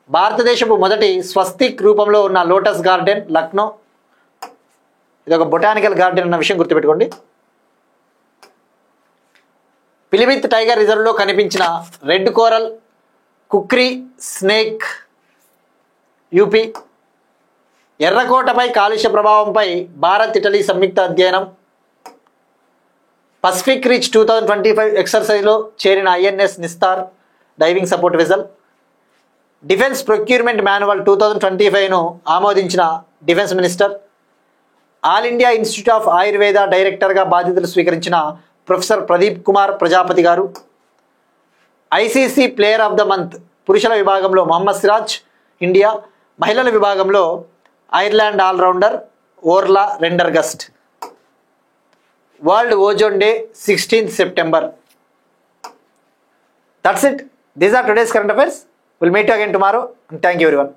భారతదేశపు మొదటి స్వస్తిక్ రూపంలో ఉన్న లోటస్ గార్డెన్, లక్నో. ఇది ఒక బొటానికల్ గార్డెన్ అన్న విషయం గుర్తుపెట్టుకోండి. పిలిభిత్ టైగర్ రిజర్వ్లో కనిపించిన రెడ్ కోరల్ కుక్రీ స్నేక్, యూపీ. ఎర్రకోటపై కాలుష్య ప్రభావంపై భారత్ ఇటలీ సంయుక్త అధ్యయనం. పసిఫిక్ రీచ్ 2025 ఎక్సర్సైజ్లో చేరిన INS Nistar diving support vessel. Defence procurement manual 2025ను ఆమోదించిన defence minister. All India institute of Ayurveda డైరెక్టర్గా బాధ్యతలు స్వీకరించిన professor Pradeep Kumar Prajapati garu. ICC player of the month పురుషుల విభాగంలో మొహమ్మద్ సిరాజ్, ఇండియా. మహిళల విభాగంలో Ireland all rounder Orla Prendergast. World ozone day 16th September. That's it. These are today's current affairs. We'll meet you again tomorrow. And thank you everyone.